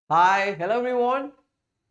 Hi, hello everyone.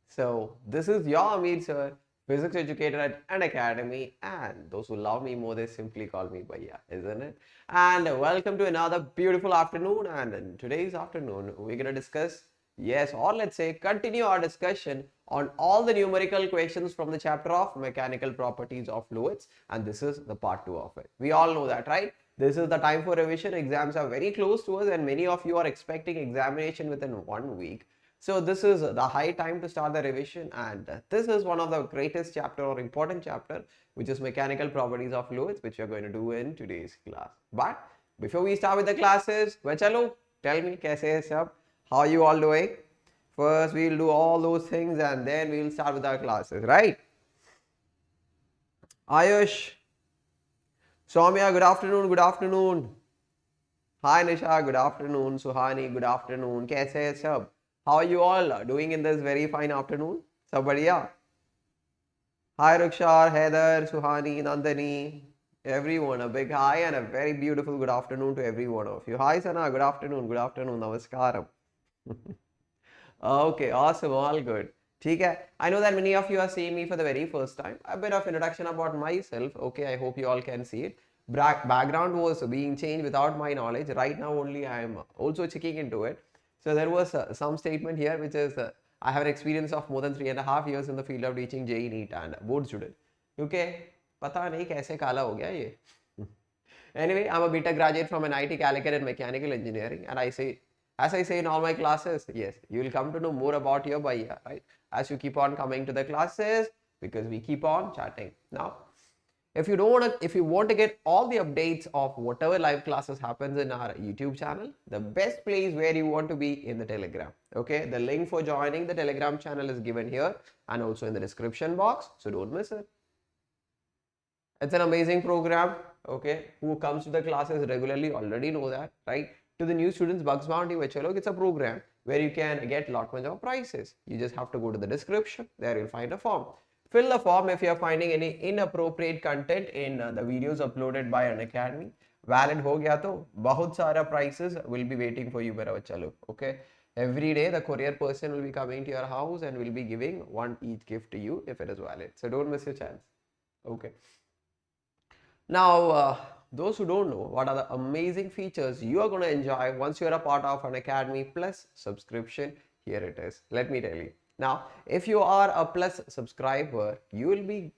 So this is your Ameer sir, physics educator at Unacademy, and those who love me more, they simply call me Bhaiya, isn't it? And welcome to another beautiful afternoon. And in today's afternoon, we're gonna discuss, yes, or let's say continue our discussion on all the numerical questions from the chapter of mechanical properties of fluids, and this is the part 2 of it. We all know that, right? This is the time for revision. Exams are very close to us, and many of you are expecting examination within 1 week. So this is the high time to start the revision, and this is one of the greatest chapter or important chapter, which is mechanical properties of fluids, which you're going to do in today's class. But before we start with the classes, chalo, tell me kaise hai sab? How are you all doing? First we'll do all those things and then we'll start with our classes, right? Ayush, Soumya, good afternoon, good afternoon. Hi Nisha, good afternoon. Suhani, good afternoon. Kaise hai sab? How are you all doing in this very fine afternoon? Sab badhiya? Hi Rukshar, Heather, Suhani, Nandani, everyone. A big hi and a very beautiful good afternoon to every one of you. Hi Sana, good afternoon, namaskaram. Okay, awesome, all good. Okay, I know that many of you are seeing me for the very first time. A bit of introduction about myself. Okay, I hope you all can see it. Background was being changed without my knowledge. Right now only I am also checking into it. So there was some statement here which is I have an experience of more than 3.5 years in the field of teaching JEE NEET and board student. Okay, पता नहीं कैसे काला हो गया ये. Anyway, I'm a beta graduate from an IT Calicut in mechanical engineering, and as I say in all my classes, yes, you will come to know more about your Bhaiya, right? As you keep on coming to the classes, because we keep on chatting. Now, if you want to get all the updates of whatever live classes happens in our YouTube channel, the best place where you want to be in the Telegram. Okay, the link for joining the Telegram channel is given here and also in the description box, so don't miss it. It's an amazing program. Okay, who comes to the classes regularly already know that, right? To the new students, Bugs Bounty, which it's a program where you can get lot much of prizes. You just have to go to the description. There you'll find a form. Fill the form if you are finding any inappropriate content in the videos uploaded by Unacademy. Valid ho gaya to bahut sara prizes will be waiting for you, mera bachcha log. Okay. Every day the courier person will be coming to your house and will be giving one each gift to you if it is valid. So don't miss your chance. Okay. Now, those who don't know what are the amazing features you are going to enjoy once you are a part of Unacademy Plus subscription, here it is. Let me tell you. Now, if you are a Plus subscriber, you will be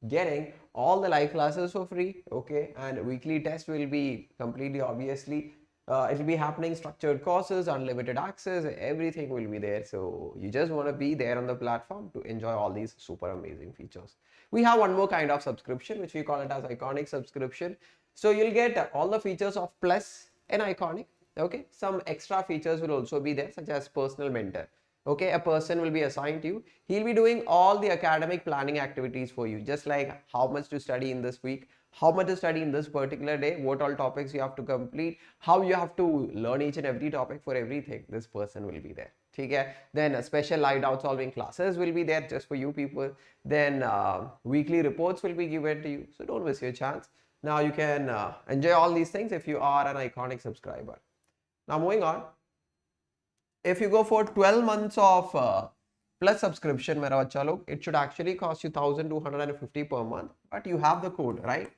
getting all the live classes for free, okay? And weekly test will be completely obviously. It will be happening, structured courses, unlimited access, everything will be there. So you just want to be there on the platform to enjoy all these super amazing features. We have one more kind of subscription, which we call it as iconic subscription. So you'll get all the features of Plus and iconic. Okay, some extra features will also be there, such as personal mentor. Okay, a person will be assigned to you. He'll be doing all the academic planning activities for you, just like how much to study in this week, how much to study in this particular day, what all topics you have to complete, how you have to learn each and every topic for everything. This person will be there. Okay, then special live doubt solving classes will be there just for you people. Then weekly reports will be given to you, so don't miss your chance. Now you can enjoy all these things if you are an iconic subscriber. Now moving on, if you go for 12 months of Plus subscription, it should actually cost you 1,250 per month, but you have the code, right?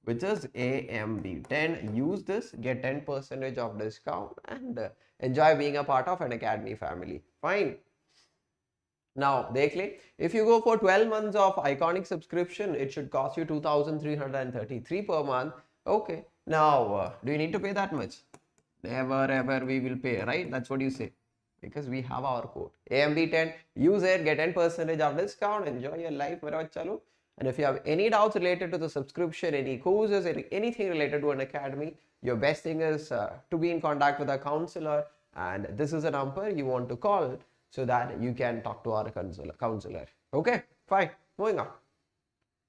Which is AMB10. Use this, get 10% of discount, and enjoy being a part of Unacademy family. Fine. Now, if you go for 12 months of iconic subscription, it should cost you 2,333 per month. Okay. Now, do you need to pay that much? Never ever we will pay, right? That's what you say. Because we have our code. AMB10, use it, get 10% of discount, enjoy your life. And if you have any doubts related to the subscription, any courses, anything related to Unacademy, your best thing is to be in contact with a counselor. And this is a number you want to call so that you can talk to our counselor. Okay, fine. Moving on.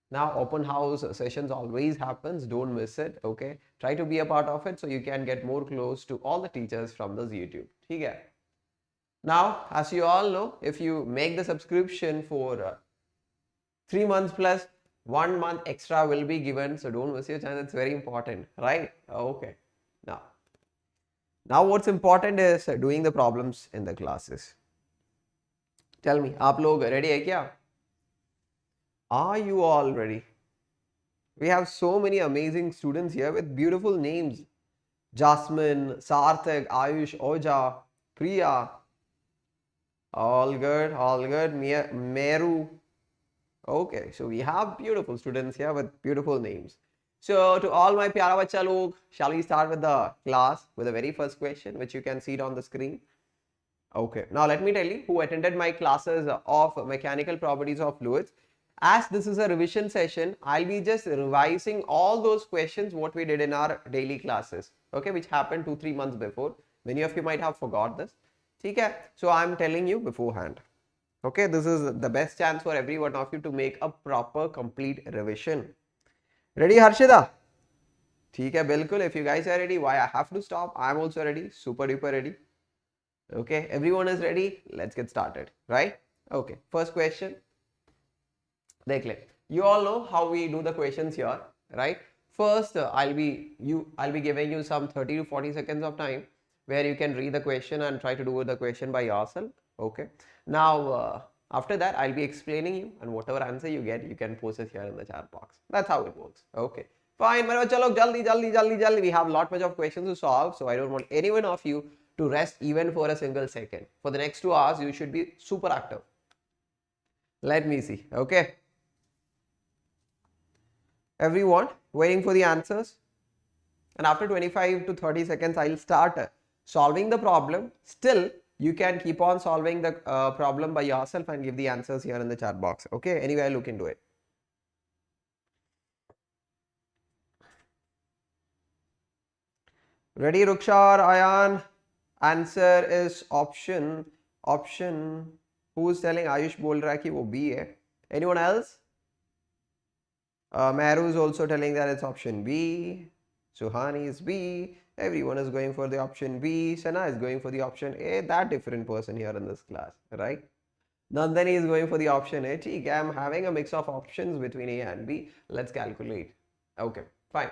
Now, open house sessions always happens. Don't miss it. Okay, try to be a part of it so you can get more close to all the teachers from this YouTube. Okay. Now, as you all know, if you make the subscription for 3 months plus, 1 month extra will be given. So don't miss your chance. It's very important, right? Okay. Now what's important is doing the problems in the classes. Tell me, आप लोग ready है क्या? Are you all ready? We have so many amazing students here with beautiful names. Jasmine, Sarthak, Ayush, Oja, Priya. All good, all good. Meru. Okay, so we have beautiful students here with beautiful names. So to all my pyara bacha log, shall we start with the class with the very first question, which you can see it on the screen? Okay, now let me tell you who attended my classes of mechanical properties of fluids. As this is a revision session, I'll be just revising all those questions what we did in our daily classes, okay, which happened 2-3 months before. Many of you might have forgot this. Okay, so I'm telling you beforehand. Okay, this is the best chance for every one of you to make a proper complete revision. Ready, Harshida? ठीक है, बिल्कुल. If you guys are ready, why I have to stop? I'm also ready, super duper ready. Okay, everyone is ready. Let's get started, right? Okay, first question. देख ले. You all know how we do the questions here, right? First, I'll be giving you some 30 to 40 seconds of time where you can read the question and try to do the question by yourself. Okay. Now, after that, I'll be explaining you, and whatever answer you get, you can post it here in the chat box. That's how it works. Okay. Fine. Chalo, jaldi. We have a lot much of questions to solve, so I don't want any one of you to rest even for a single second. For the next 2 hours, you should be super active. Let me see. Okay. Everyone waiting for the answers, and after 25 to 30 seconds I'll start solving the problem. Still you can keep on solving the problem by yourself and give the answers here in the chat box. Okay, anyway, I'll look into it. Ready, Rukshar, Ayan? Answer is option. Who's telling? Ayush bol raha hai ki wo B hai. Anyone else? Meru is also telling that it's option B. Suhani is B. Everyone is going for the option B. Sana is going for the option A. That different person here in this class, right? Nandani is going for the option A. Okay, I'm having a mix of options between A and B. Let's calculate. Okay, fine.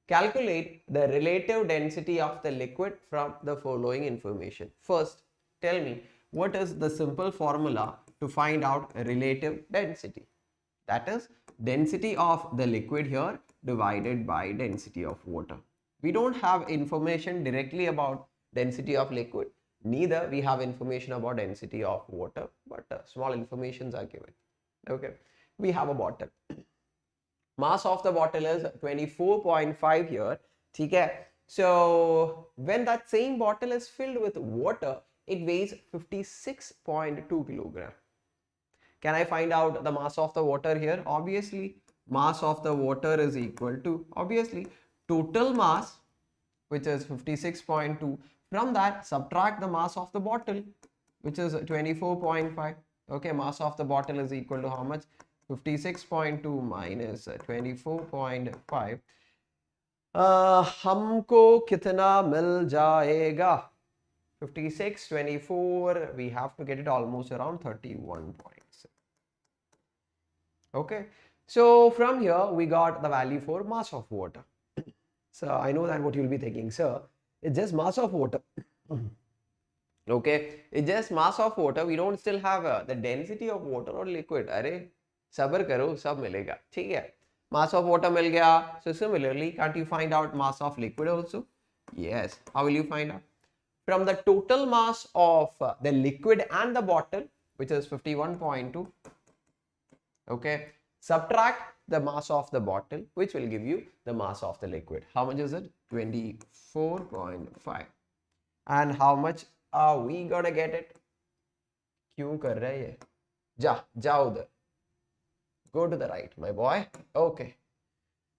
Calculate the relative density of the liquid from the following information. First, tell me what is the simple formula to find out relative density? That is density of the liquid here divided by density of water. We don't have information directly about density of liquid, neither we have information about density of water, but small informations are given. Okay, we have a bottle. Mass of the bottle is 24.5 here. Okay, so when that same bottle is filled with water, it weighs 56.2 kilogram. Can I find out the mass of the water here? Obviously, mass of the water is equal to, obviously, total mass, which is 56.2. From that, subtract the mass of the bottle, which is 24.5. Okay, mass of the bottle is equal to how much? 56.2 minus 24.5. हमको कितना मिल जाएगा? 56, 24, we have to get it almost around 31 points. Okay, so from here we got the value for mass of water. So I know that what you'll be thinking, sir, it's just mass of water. Okay, it's just mass of water. We don't still have the density of water or liquid. अरे सबर करो, सब मिलेगा, ठीक है? Mass of water मिल गया. So similarly, can't you find out mass of liquid also? Yes. How will you find out? From the total mass of the liquid and the bottle, which is 51.2. Okay, subtract the mass of the bottle, which will give you the mass of the liquid. How much is it? 24.5. And how much are we gonna get it? क्यों कर रहा है ये? जा उधर. Go to the right, my boy. Okay.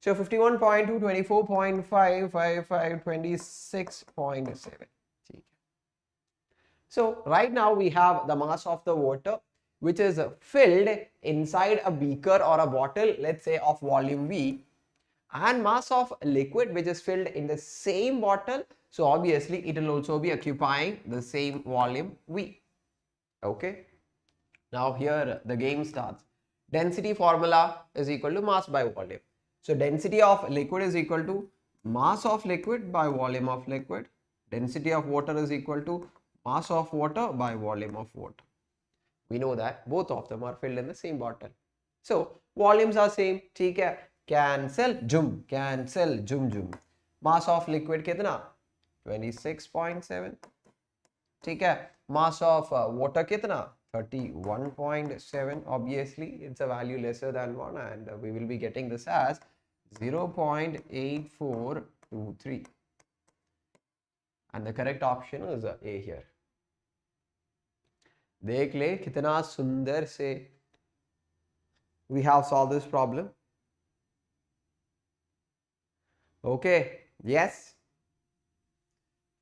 So 51.2, 24.5, 55, 26.7. So right now we have the mass of the water, which is filled inside a beaker or a bottle, let's say of volume V, and mass of liquid which is filled in the same bottle. So obviously it will also be occupying the same volume V. Okay. Now here the game starts. Density formula is equal to mass by volume. So density of liquid is equal to mass of liquid by volume of liquid. Density of water is equal to mass of water by volume of water. We know that both of them are filled in the same bottle. So volumes are same. ठीक है, cancel jum. Mass of liquid कितना? 26.7. ठीक है, mass of water कितना? 31.7. Obviously it's a value lesser than 1 and we will be getting this as 0.8423 and the correct option is A here. देख ले कितना सुंदर से we have solved this problem. Okay, yes.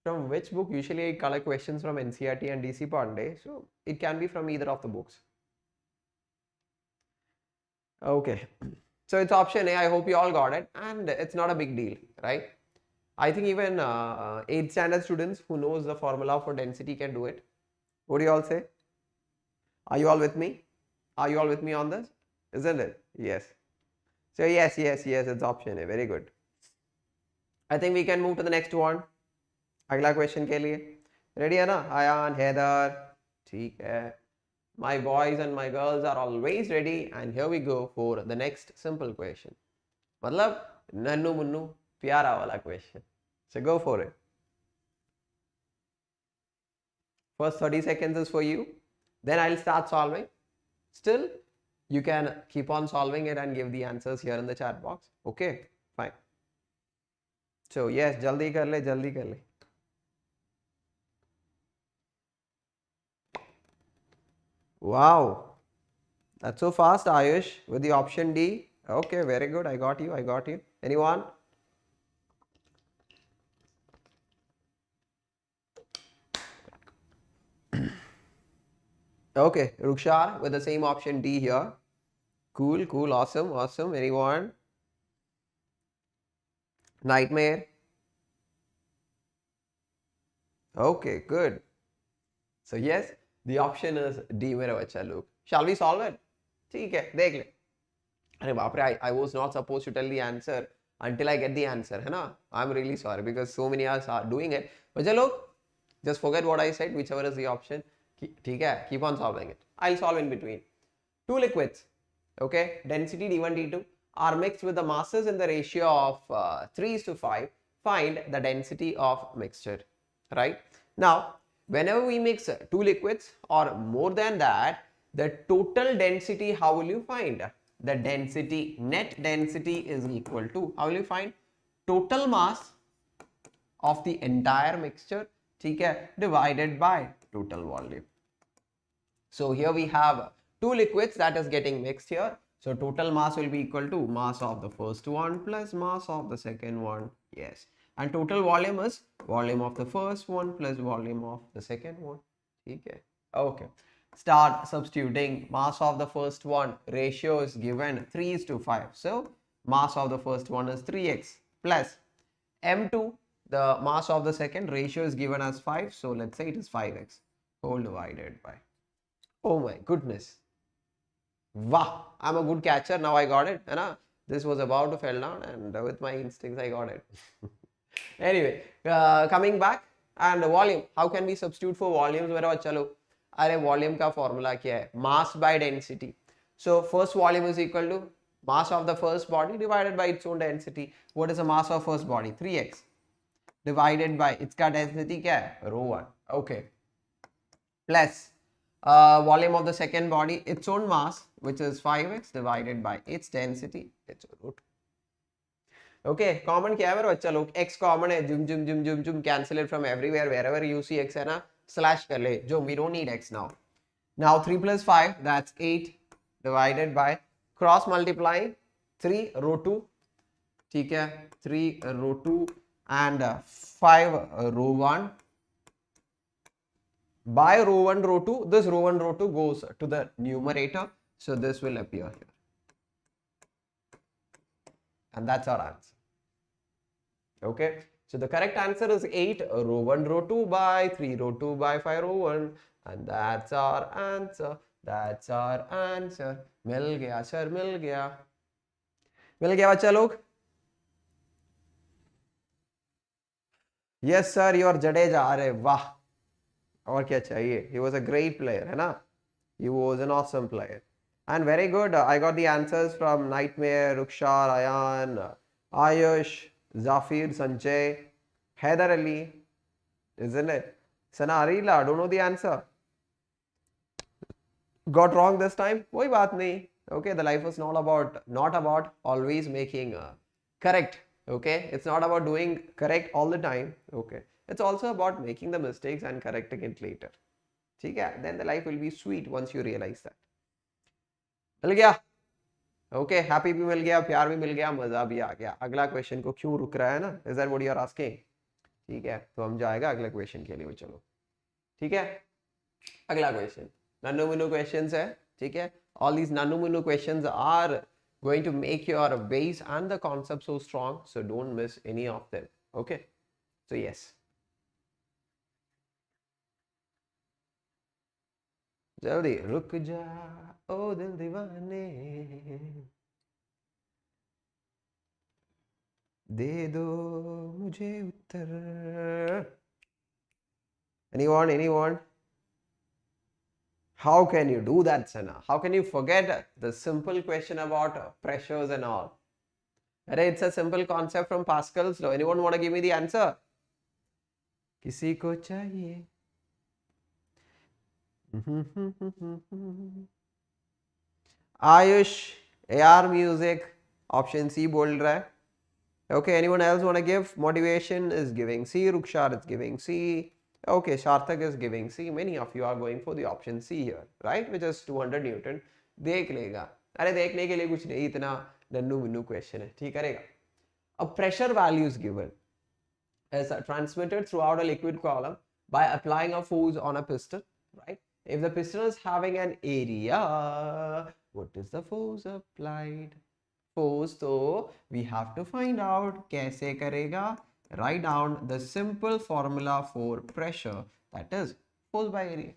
From which book? Usually I collect questions from NCERT and DC Pandey, so it can be from either of the books. Okay, so it's option A. I hope you all got it, and it's not a big deal, right? I think even 8th standard students who knows the formula for density can do it. What do you all say? Are you all with me? Are you all with me on this? Isn't it? Yes. So yes, it's option A. Very good. I think we can move to the next one. अगला question के लिए ready है ना? आयान, हैदर, ठीक है. My boys and my girls are always ready and here we go for the next simple question. मतलब नन्नू मुन्नू प्यारा वाला question. So go for it. First 30 seconds is for you. Then I'll start solving. Still, you can keep on solving it and give the answers here in the chat box. Okay, fine. So yes, jaldi kar le, jaldi kar le. Wow, that's so fast, Ayush, with the option D. Okay, very good. I got you. Anyone? Okay, Rukshar with the same option D here. Cool, awesome. Anyone? Nightmare. Okay, good. So yes, the option is D मेरे बच्चा लोग. Shall we solve it? ठीक है, देख ले. अरे बाप रे, I was not supposed to tell the answer until I get the answer, है ना? I'm really sorry because so many of us are doing it. बच्चा लोग, just forget what I said, whichever is the option. ठीक है, keep on solving it. I'll solve in between. Two liquids, okay, density D1, D2 are mixed with the masses in the ratio of 3:5. Find the density of mixture, right? Now, whenever we mix two liquids or more than that, the total density, how will you find? The density, net density is equal to, how will you find? Total mass of the entire mixture, ठीक है, divided by total volume. So here we have two liquids that is getting mixed here. So total mass will be equal to mass of the first one plus mass of the second one. Yes. And total volume is volume of the first one plus volume of the second one. Okay. Okay. Start substituting. Mass of the first one ratio is given 3:5. So mass of the first one is 3x plus M2. The mass of the second ratio is given as 5. So let's say it is 5x whole divided by. Oh my goodness. Wow, I'm a good catcher. Now I got it. This was about to fall down and with my instincts I got it. Anyway, coming back and volume. How can we substitute for volumes? मेरा बच्चा लोग, अरे volume का formula क्या है? Mass by density. So first volume is equal to mass of the first body divided by its own density. What is the mass of first body? 3x divided by its density क्या है? Rho1. Okay. Plus volume of the second body, its own mass, which is 5x divided by its density, its root. Okay, common क्या है मेरे बच्चा लोग? X common है, jum, cancel it from everywhere, wherever you see x है ना, slash कर ले, jum, we don't need x now. Now 3 plus 5, that's 8 divided by, cross multiplying 3 rho 2, ठीक है, 3 rho 2 and 5 rho 1. By rho 1, rho 2, this rho 1, rho 2 goes to the numerator. So this will appear here. And that's our answer. Okay. So the correct answer is 8 rho 1, rho 2 by 3 rho 2 by 5 rho 1. And that's our answer. That's our answer. मिल गया sir, मिल गया. मिल गया बच्चा लोग? Yes sir, you are Jadeja. अरे वाह. और क्या चाहिए? He was a great player, है ना? He was an awesome player. And very good. I got the answers from Nightmare, Rukshar, Ayan, Ayush, Zafir, Sanjay, Haider Ali, isn't it? Sana Arila, don't know the answer. Got wrong this time? Koi baat nahi. Okay, the life is not about always making correct. Okay, it's not about doing correct all the time. Okay, it's also about making the mistakes and correcting it later. ठीक है? Then the life will be sweet once you realize that. मिल गया? Okay, happy भी मिल गया, प्यार भी मिल गया, मजा भी आ गया. अगला क्वेश्चन को क्यों रुक रहा है ना? Is that what you are asking? ठीक है, तो हम जाएगा अगले क्वेश्चन के लिए. चलो, ठीक है? अगला क्वेश्चन नन्नू मुन्नू क्वेश्चंस है. ठीक है? All these nanu munnu questions are going to make your base and the concept so strong, so don't miss any of them. Okay, so yes, जल्दी रुक जा ओ दिल दीवाने दे दो मुझे उत्तर. Anyone? How can you do that, Sana? How can you forget the simple question about pressures and all? It's a simple concept from Pascal's law. Anyone want to give me the answer? किसी को चाहिए. Ayush, AR music, option C बोल रहा है. Okay, anyone else want to give? Motivation is giving C. Rukshar is giving C. Okay, Sharthak is giving C. Many of you are going for the option C here, right? Which is 200 Newton. देख लेगा. अरे देखने के लिए कुछ नहीं, इतना Nannu Munnu question है. ठीक करेगा. A pressure value is given as transmitted throughout a liquid column by applying a force on a piston, right? If the piston is having an area, what is the force applied? Force, so we have to find out. कैसे करेगा? Write down the simple formula for pressure, that is force by area.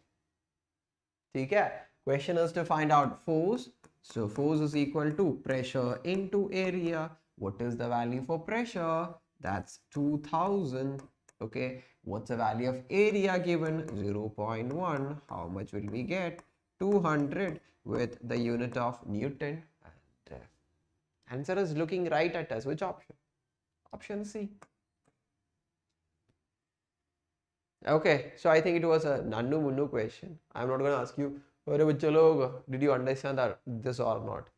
ठीक है? Question is to find out force. So force is equal to pressure into area. What is the value for pressure? That's 2000. Okay, what's the value of area given? 0.1. How much will we get? 200 with the unit of Newton. And answer is looking right at us. Which option? Option C. Okay, so I think it was a nannu munnu question. I'm not going to ask you, अरे बच्चे लोग, did you understand that this or not?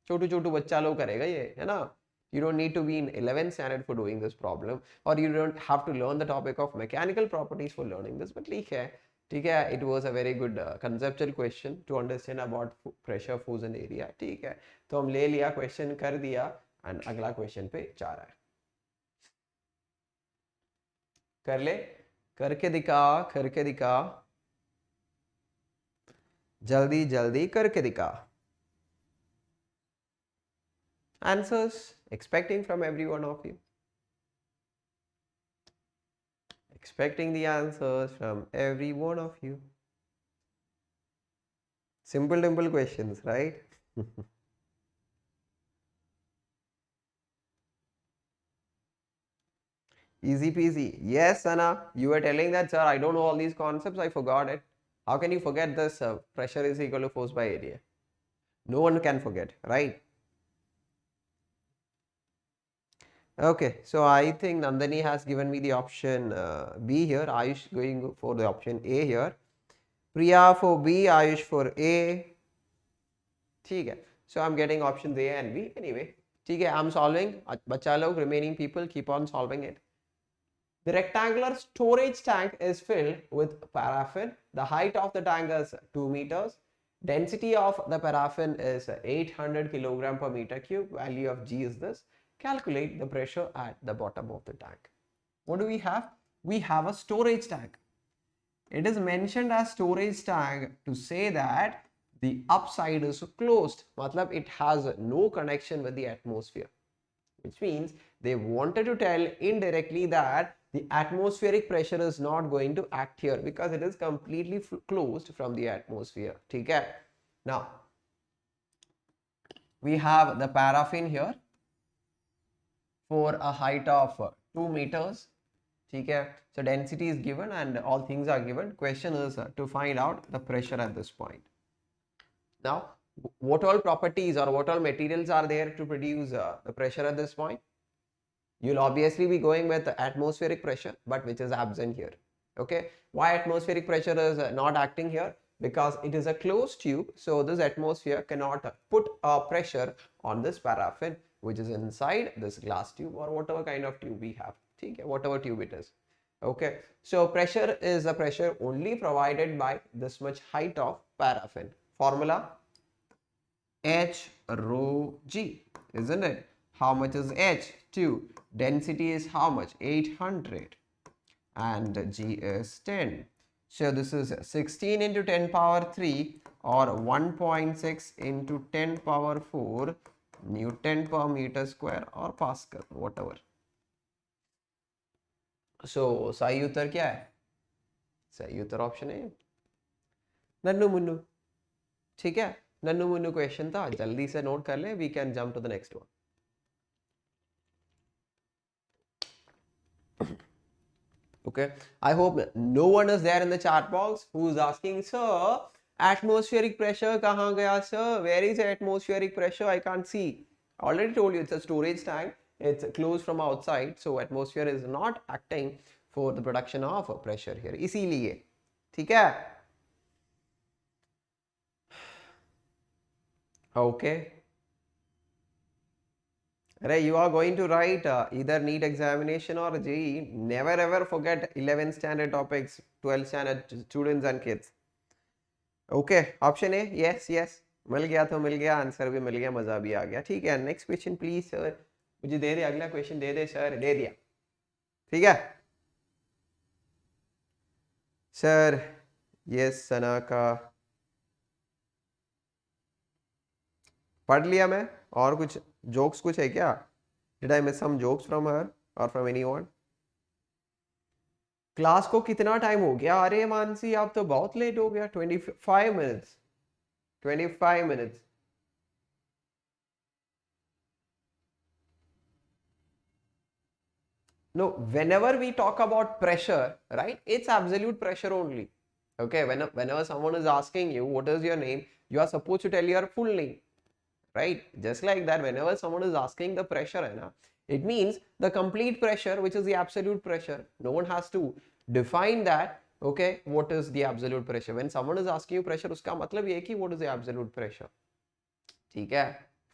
छोटू छोटू बच्चा लोग करेगा ये, है ना? You don't need to be in 11th standard for doing this problem, or you don't have to learn the topic of mechanical properties for learning this. But ठीक है, it was a very good conceptual question to understand about pressure, force and area. ठीक है, तो हम ले लिया, question कर दिया, and अगला question पे जा रहा है. कर ले, करके दिखा, जल्दी जल्दी करके दिखा. Answers expecting from every one of you. Expecting the answers from every one of you. Simple questions, right? Easy peasy. Yes, Sana, you were telling that, sir, I don't know all these concepts, I forgot it. How can you forget this? Pressure is equal to force by area. No one can forget, right? Okay, so I think Nandini has given me the option B here. Ayush going for the option A here. Priya for B, Ayush for A. ठीक है. So I'm getting options A and B. Anyway, ठीक है, I'm solving. बच्चा लोग, remaining people, keep on solving it. The rectangular storage tank is filled with paraffin. The height of the tank is 2 meters. Density of the paraffin is 800 kilogram per meter cube. Value of G is this. Calculate the pressure at the bottom of the tank. What do we have? We have a storage tank. It is mentioned as storage tank to say that the upside is closed. Matlab it has no connection with the atmosphere. Which means they wanted to tell indirectly that the atmospheric pressure is not going to act here because it is completely closed from the atmosphere. Okay? Now, we have the paraffin here for a height of 2 meters. Okay? So, density is given and all things are given. Question is to find out the pressure at this point. Now, what all properties or what all materials are there to produce the pressure at this point? You'll obviously be going with atmospheric pressure, but which is absent here. Okay, why atmospheric pressure is not acting here? Because it is a closed tube, so this atmosphere cannot put a pressure on this paraffin which is inside this glass tube or whatever kind of tube we have. Okay, whatever tube it is. Okay, so pressure is a pressure only provided by this much height of paraffin. Formula H rho G, isn't it? How much is H? 2. Density is how much? 800. And G is 10. So this is 16 into 10 power 3 or 1.6 into 10 power 4 Newton per meter square or Pascal, whatever. So सही उत्तर क्या है? सही उत्तर option है नन्नू मुन्नू. ठीक है, Nannu Munnu question था, जल्दी से नोट कर ले. We can jump to the next one. Okay, I hope no one is there in the chat box who is asking, sir, atmospheric pressure kahan gaya, sir? Where is the atmospheric pressure? I can't see. I already told you it's a storage tank. It's closed from outside, so atmosphere is not acting for the production of pressure here. इसीलिए, ठीक है? Okay. Right, you are going to write either NEET examination or JEE. Never ever forget 11th standard topics, 12th standard students and kids. Okay, option A, yes, yes. मिल गया तो मिल गया, answer भी मिल गया, मजा भी आ गया. ठीक है, नेक्स्ट क्वेश्चन प्लीज सर. मुझे दे दे, अगला क्वेश्चन दे दे सर. दे दिया. ठीक है सर. यस सना का पढ़ लिया मैं. और कुछ जोक्स कुछ है क्या? Did I miss some jokes from her or from anyone? Class को कितना टाइम हो गया? अरे मानसी आप तो बहुत लेट हो गया. 25 minutes. 25 minutes. No, whenever we talk about pressure, right, it's absolute pressure only. Okay, whenever someone is asking you what is your name, you are supposed to tell your full name. Right, just like that, whenever someone is asking the pressure, it means the complete pressure, which is the absolute pressure. No one has to define that. Okay, what is the absolute pressure? When someone is asking you pressure, uska matlab ye hai ki what is the absolute pressure. ठीक है,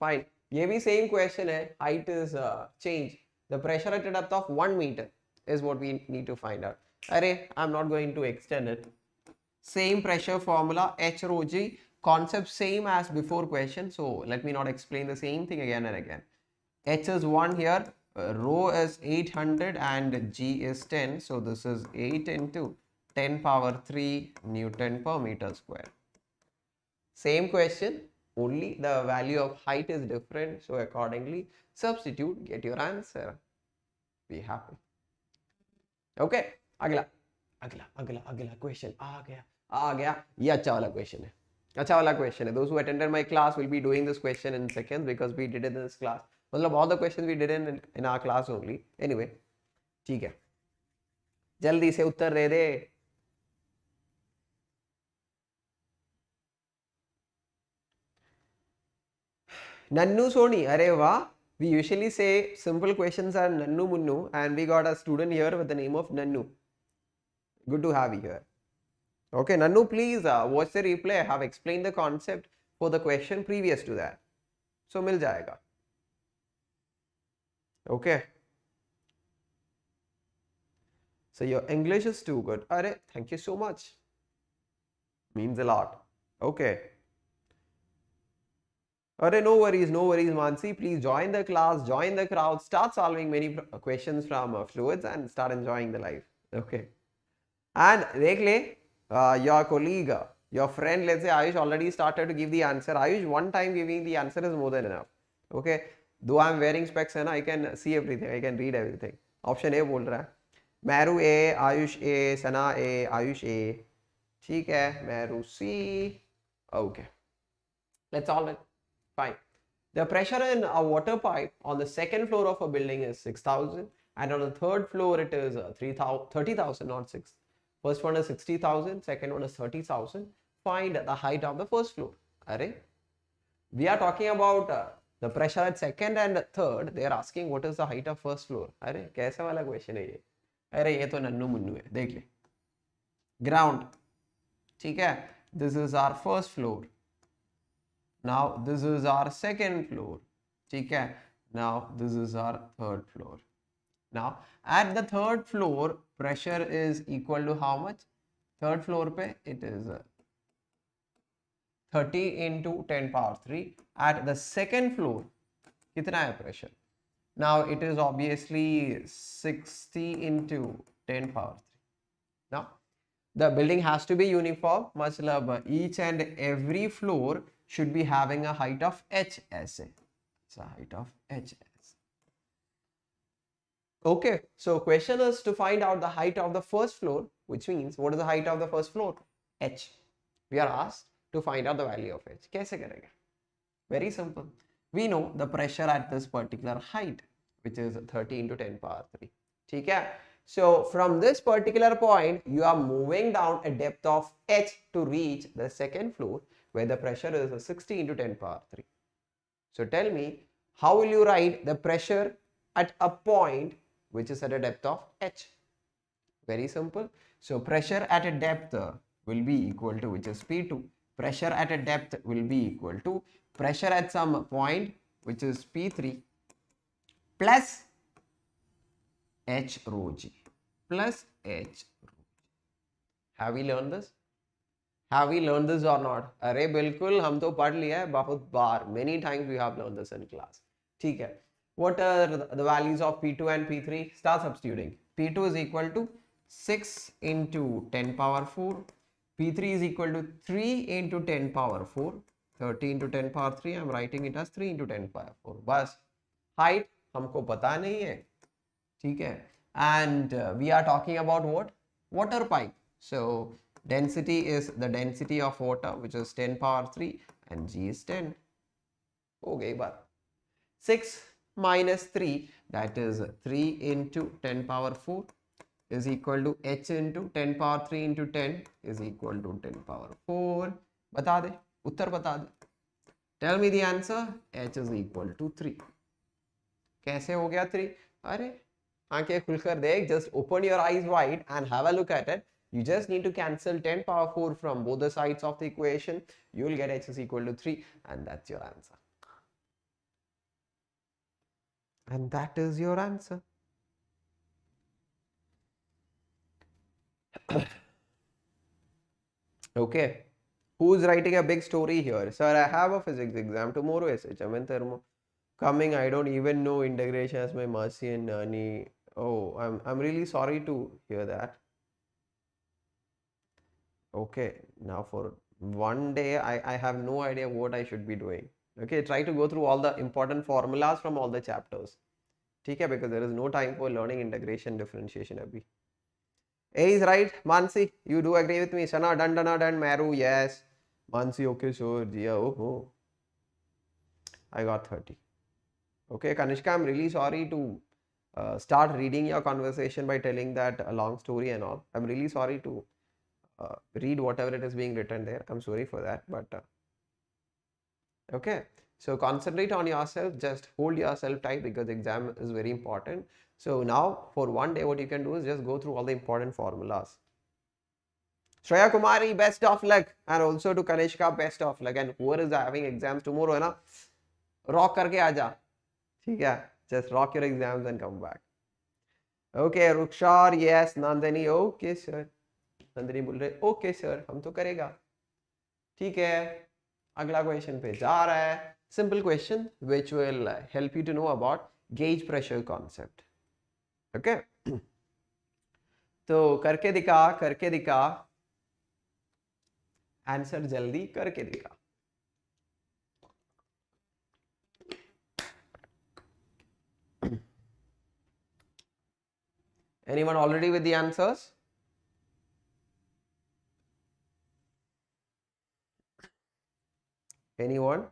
fine. ये भी same question है. Height is change. The pressure at a depth of 1 meter is what we need to find out. Array, I'm not going to extend it. Same pressure formula, H rho G. Concept same as before question, so let me not explain the same thing again and again. H is 1 here, rho is 800 and G is 10, so this is 8 into 10 power 3 Newton per meter square. Same question, only the value of height is different, so accordingly substitute, get your answer. Be happy. Okay, अगला question आ गया. ये अच्छा वाला question है. अच्छा वाला question है. Those who attended my class will be doing this question in seconds because we did it in this class. मतलब all the questions we did in our class only. Anyway, ठीक है, जल्दी से उत्तर दे दे. नन्नू सोनी, अरे वाह. We usually say simple questions are Nannu Munnu, and we got a student here with the name of Nannu. Good to have you here. Okay, Nannu, please watch the replay. I have explained the concept for the question previous to that. So, मिल जाएगा. Okay. So, your English is too good. Arey, thank you so much. Means a lot. Okay. Arey, no worries, Mansi. Please join the class, join the crowd, start solving many questions from Fluids and start enjoying the life. Okay. And देख ले, your colleague, your friend, let's say Ayush already started to give the answer. Ayush, one time giving the answer is more than enough. Okay, though I am wearing specs and I can see everything, I can read everything. Option A बोल रहा है. Meru A, Ayush A, Sana A, Ayush A. ठीक है, Meru C. Okay, let's solve it. Fine. The pressure in a water pipe on the second floor of a building is 6,000 and on the third floor it is 30,000, not 6. First one is 60,000, second one is 30,000. Find the height of the first floor. Arey, we are talking about the pressure at second and third. They are asking what is the height of first floor. अरे कैसा वाला question है ये? अरे ये तो नन्नू मुन्नू है, देख ले. Ground, ठीक है? This is our first floor. Now this is our second floor. ठीक है? Now this is our third floor. Now at the third floor, pressure is equal to how much? Third floor पे it is 30 into 10 power 3. At the second floor, कितना है pressure? Now it is obviously 60 into 10 power 3. Now the building has to be uniform. मतलब each and every floor should be having a height of h ऐसे. It's a height of h. Okay, so question is to find out the height of the first floor, which means what is the height of the first floor? H. We are asked to find out the value of h. कैसे करेंगे? Very simple. We know the pressure at this particular height, which is 30 into 10 power 3. ठीक है? So from this particular point, you are moving down a depth of h to reach the second floor, where the pressure is 60 into 10 power 3. So tell me, how will you write the pressure at a point which is at a depth of h? Very simple. So pressure at a depth will be equal to, which is P2. Pressure at a depth will be equal to pressure at some point, which is P3, plus h rho g, plus h rho g. Have we learned this? Have we learned this or not? अरे बिल्कुल, हम तो पढ़ लिया है बहुत बार. Many times we have learned this in class. ठीक है. What are the values of P2 and P3? Start substituting. P2 is equal to 6 into 10 power 4. P3 is equal to 3 into 10 power 4. 30 into 10 power 3. I'm writing it as 3 into 10 power 4. बस height हमको पता नहीं है. ठीक है. And we are talking about what? Water pipe. So density is the density of water, which is 10 power 3, and G is 10. हो गई बात. 6 minus 3, that is 3 into 10 power 4 is equal to h into 10 power 3 into 10 is equal to 10 power 4. बता दे, उत्तर बता दे. Tell me the answer. h is equal to 3. कैसे हो गया 3? अरे आंखें खुलकर देख. Just open your eyes wide and have a look at it. You just need to cancel 10 power 4 from both the sides of the equation. You will get h is equal to 3, and that's your answer. And that is your answer. Okay. Who's writing a big story here? Sir, I have a physics exam tomorrow. SHM and thermo coming. I don't even know integration as my mercy and Nani. Oh, I'm really sorry to hear that. Okay, now for one day I have no idea what I should be doing. Okay, try to go through all the important formulas from all the chapters. Okay, because there is no time for learning integration differentiation abhi. A is right. Mansi, you do agree with me? Sana, done, Maru, yes. Mansi, okay, sure. Jia, oh. I got 30. Okay, Kanishka, I'm really sorry to start reading your conversation by telling that a long story and all. I'm really sorry to read whatever it is being written there. I'm sorry for that, but okay. So concentrate on yourself, just hold yourself tight because exam is very important. So now for one day what you can do is just go through all the important formulas. Shreya Kumari, best of luck, and also to Kanishka, best of luck, and whoever is having exams tomorrow, na, rock karke aaja. ठीक है, just rock your exams and come back. Okay, Rukshar, yes. Nandini, okay sir. Nandini बोल रहे okay sir हम तो करेगा. ठीक है, अगला क्वेश्चन पे जा रहा है. Simple question which will help you to know about gauge pressure concept. Okay, तो करके दिखा आंसर जल्दी करके दिखा. Anyone already with the answers? Anyone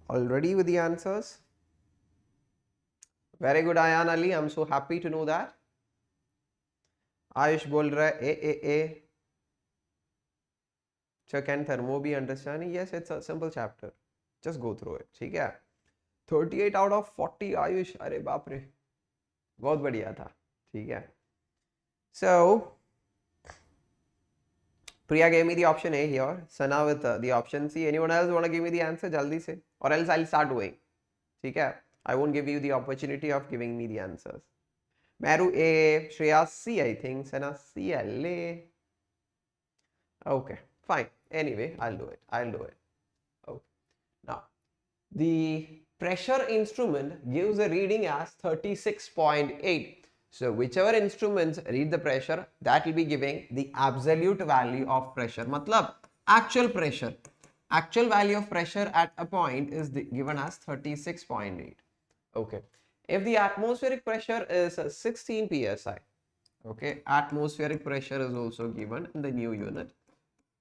already with the answers? Very good, Ayan Ali. I'm so happy to know that. Ayush bol raha hai A. So can thermo be understanding? Yes, it's a simple chapter. Just go through it. ठीक है? 38 out of 40 Ayush, अरे बाप रे, बहुत बढ़िया था. ठीक है? So Priya gave me the option A here. Sana with the option C. Anyone else want to give me the answer? Jaldi se. Or else I'll start doing. ठीक है? I won't give you the opportunity of giving me the answers. Meru A, Shreya C, I think. Sana C, L A. Okay, fine. Anyway, I'll do it. Okay. Now, the pressure instrument gives a reading as 36.8. So whichever instruments read the pressure, that will be giving the absolute value of pressure. Matlab actual pressure. Actual value of pressure at a point is given as 36.8. Okay. If the atmospheric pressure is 16 psi, okay, atmospheric pressure is also given in the new unit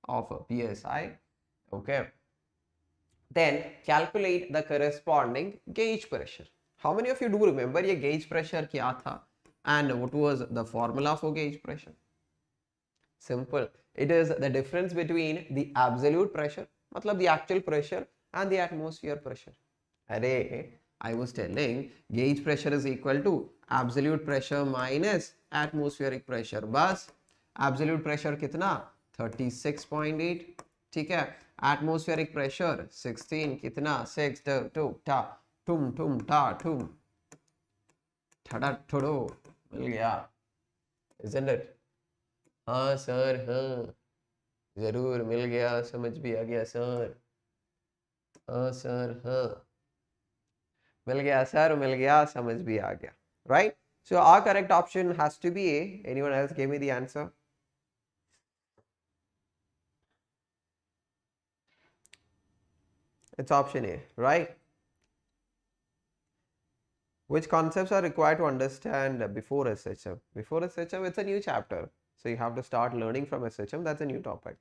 of psi. Okay. Then calculate the corresponding gauge pressure. How many of you do remember ये gauge pressure क्या था? And what was the formula for gauge pressure? Simple. It is the difference between the absolute pressure, matlab the actual pressure, and the atmosphere pressure. Array, I was telling gauge pressure is equal to absolute pressure minus atmospheric pressure. Bas, absolute pressure कितना? 36.8. ठीक है? Atmospheric pressure 16 कितना? 6 2 ta tum ta tum ठड़ा ठड़ो मिल गया, isn't it? हाँ sir, हाँ जरूर मिल गया, समझ भी आ गया सर. हाँ सर, हाँ मिल गया सर, मिल गया, समझ भी आ गया. Right? So our correct option has to be A. Anyone else give me the answer? It's option A, right? Which concepts are required to understand before SHM? Before SHM, it's a new chapter. So you have to start learning from SHM. That's a new topic.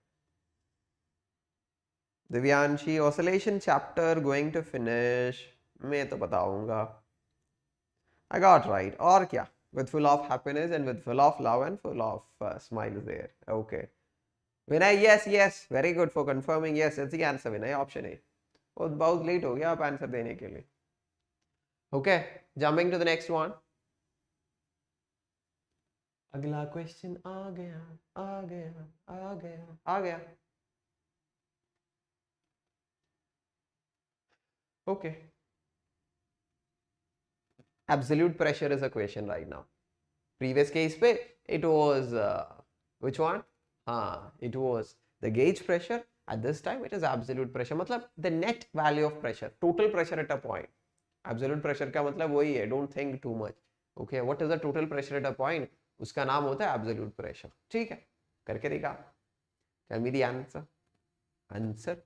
Divyanshi, oscillation chapter going to finish. मैं तो बताऊंगा. I got right. और क्या? With full of happiness and with full of love and full of smiles there. Okay. Vinay, yes. Very good for confirming. Yes, it's the answer. Vinay, option A. बहुत late हो गया आप answer देने के लिए. Okay, jumping to the next one. अगला question आ गया. Okay. Absolute pressure is a question right now. Previous case पे it was which one? It was the gauge pressure. At this time it is absolute pressure. मतलब the net value of pressure, total pressure at a point. Absolute pressure का मतलब वही है. Don't think too much. Okay, what is the total pressure at a point? उसका नाम होता है absolute pressure. ठीक है, करके दिखा. Tell me the answer. Answer.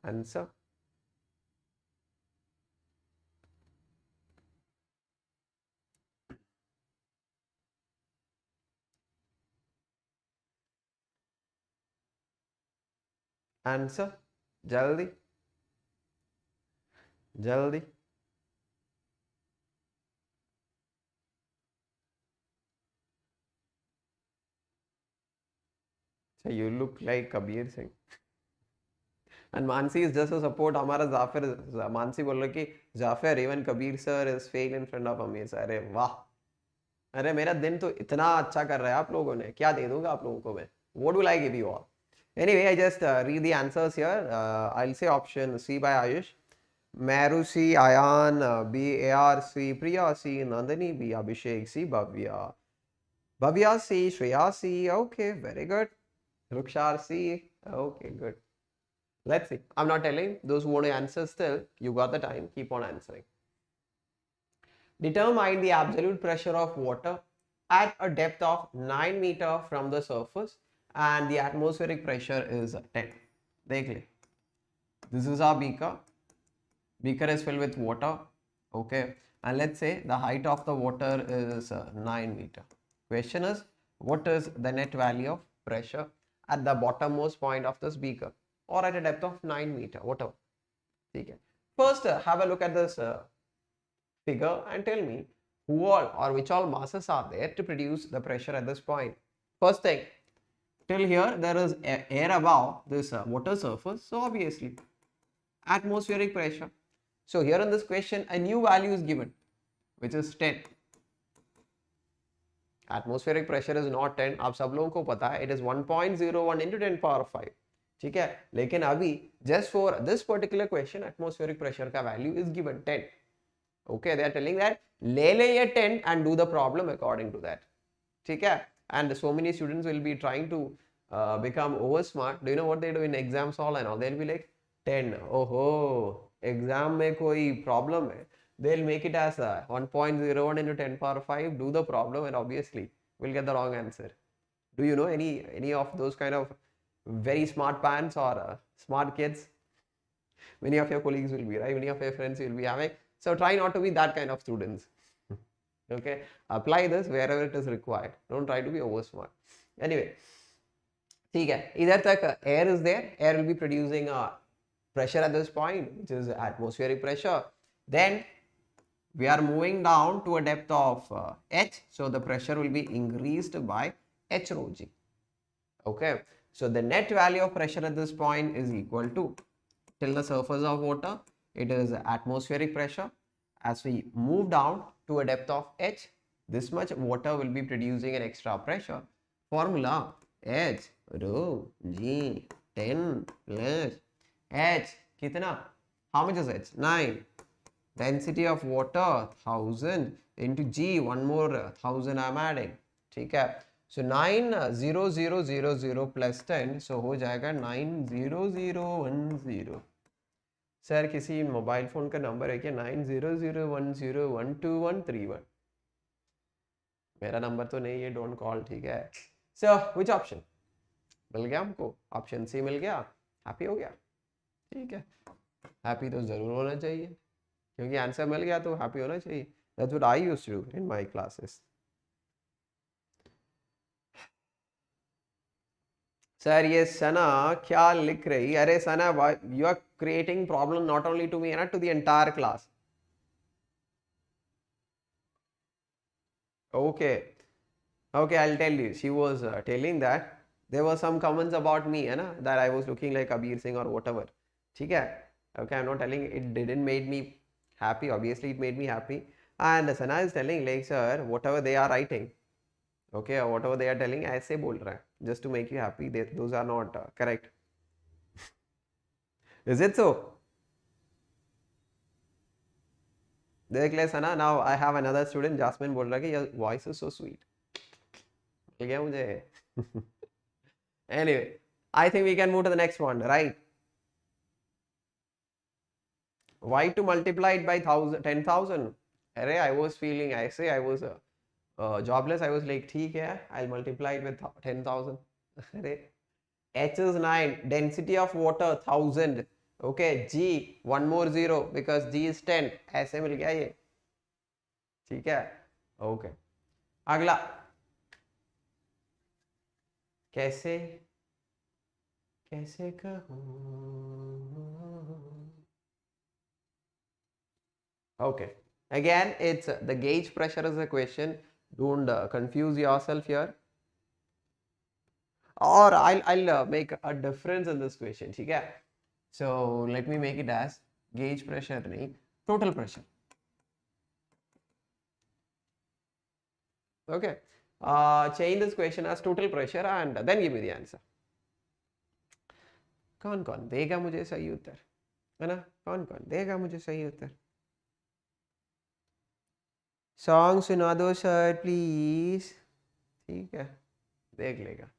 Answer. Answer. जल्दी. जल्दी. So you look like Kabir Singh. And Mansi is just a support. हमारा जाफर, मानसी बोल रहा कि Jafar, even Kabir sir is fail in front of Ameer sir. अरे वाह, अरे मेरा दिन तो इतना अच्छा कर रहा है आप लोगों ने. क्या दे दूंगा आप लोगों को मैं? What will I give you all? Anyway, I just read the answers here. I'll say option C by Ayush. Meru C, Ayan, B, AR C, Priya C, Nandini B, Abhishek C, Bhavya. Bhavya C, Shreya C. Okay, very good. Rukshar C. Okay, good. Let's see. I'm not telling. Those who want to answer still, you got the time. Keep on answering. Determine the absolute pressure of water at a depth of 9 meters from the surface and the atmospheric pressure is 10. देख ले. This is our beaker. Beaker is filled with water. Okay. And let's say the height of the water is 9 meters. Question is, what is the net value of pressure at the bottommost point of this beaker or at a depth of 9 meters, whatever. Okay. First, have a look at this figure and tell me who all or which all masses are there to produce the pressure at this point. First thing, till here there is air above this water surface, so obviously atmospheric pressure. So here in this question a new value is given, which is 10. Atmospheric pressure is not 10, आप सब लोगों को पता है, it is 1.01 into 10 power 5. ठीक है, लेकिन अभी just for this particular question atmospheric pressure का value is given 10. Okay, they are telling that ले ले ये 10 and do the problem according to that. ठीक है, and so many students will be trying to become over smart. Do you know what they do in exams all and all? They'll be like 10. Oh, exam में कोई problem है, they'll make it as 1.01 into 10 power 5, do the problem, and obviously will get the wrong answer. Do you know any of those kind of very smart parents or smart kids? Many of your colleagues will be, right? Many of your friends will be having. So try not to be that kind of students. Okay, apply this wherever it is required. Don't try to be over smart. Anyway, ठीक है, इधर तक air is there. Air will be producing pressure at this point, which is atmospheric pressure. Then we are moving down to a depth of h, so the pressure will be increased by h rho g. Okay, so the net value of pressure at this point is equal to, till the surface of water, it is atmospheric pressure. As we move down to a depth of h, this much water will be producing an extra pressure. Formula h rho g 10 plus h kitna? How much is h? 9. Density of water 1000 into g, one more 1000 I am adding. ठीक है, so 90000 plus 10, so हो जाएगा 90010. Sir किसी mobile phone का number है क्या? 90010123131. मेरा number तो नहीं है, डोंट कॉल. ठीक है, सो विच ऑप्शन मिल गया हमको? ऑप्शन सी मिल गया. हैप्पी हो गया? ठीक है, हैप्पी तो जरूर होना चाहिए, क्योंकि आंसर मिल गया तो हैप्पी होना चाहिए. That's what I used to do in my classes. Sir ये सना क्या लिख रही? अरे Sana, you are creating problem not only to me and to the entire class. Okay, okay, I'll tell you. She was telling that there were some comments about me, है ना, that I was looking like Ameer Singh or whatever. ठीक है, okay, I'm not telling it didn't made me happy. Obviously, it made me happy. And Sana is telling like, sir, whatever they are writing, okay, or whatever they are telling, ऐसे बोल रहा है just to make you happy. Those are not correct. Is it so? देख ले सना. Now I have another student, Jasmine, बोल रहा है कि your voice is so sweet. मिल गया मुझे. Anyway, I think we can move to the next one, right? Why to multiply it by 10,000? अरे I was feeling, I say I was jobless. I was like, ठीक है, I'll multiply it with 10,000. अरे H is 9, density of water 1000. Okay, G, one more 0 because G is 10. ऐसे मिल गया ये. ठीक है, okay. अगला कैसे कैसे कहूँ. Okay, again it's the gauge pressure is a question. Don't confuse yourself here. Or I'll make a difference in this question. ठीक है, so let me make it as gauge pressure नहीं, total pressure. Okay, change this question as total pressure and then give me the answer. कौन कौन देगा मुझे सही उत्तर, है ना? कौन कौन देगा मुझे सही उत्तर? सॉन्ग सुना दो सर प्लीज. ठीक है, देख लेगा.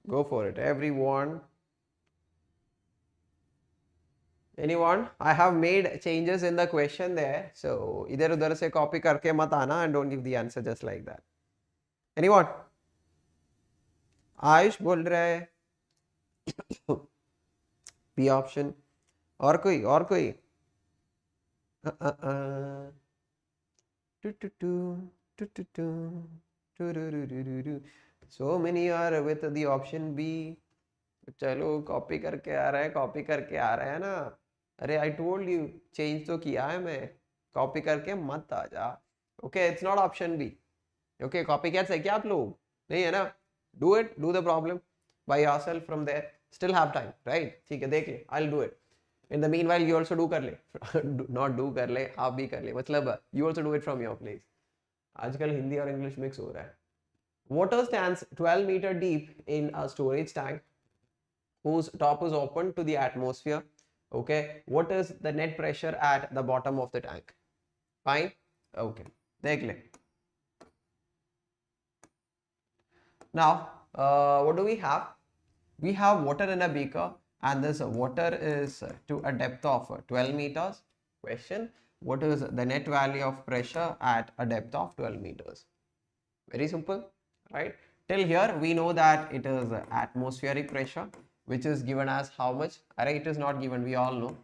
Go for it, everyone. Anyone? I have made changes in the question there, so इधर उधर से copy करके मत आना and don't give the answer just like that. Anyone? Ayush बोल रहा है. B option. और कोई? और कोई? So many are with the option B. चलो कॉपी करके आ रहा है, कॉपी करके आ रहा है ना. अरे I told you, चेंज तो किया है मैं. कॉपी करके मत आ जा. Okay, it's not option B. Okay, copycats है क्या आप लोग? नहीं है ना? Do it, do the problem by yourself from there. Still have time, right? ठीक है, देख ले. I'll do it. In the meanwhile, you also do कर ले. Not do कर ले, आप भी कर ले. मतलब you also do it from your place. आजकल हिंदी और इंग्लिश मिक्स हो रहा है. Water stands 12 meter deep in a storage tank whose top is open to the atmosphere. Okay, what is the net pressure at the bottom of the tank? Fine. Okay, देख ले. Now, what do we have? We have water in a beaker, and this water is to a depth of 12 meters. Question: what is the net value of pressure at a depth of 12 meters? Very simple, right? Till here we know that it is atmospheric pressure, which is given as how much? Alright, it is not given, we all know.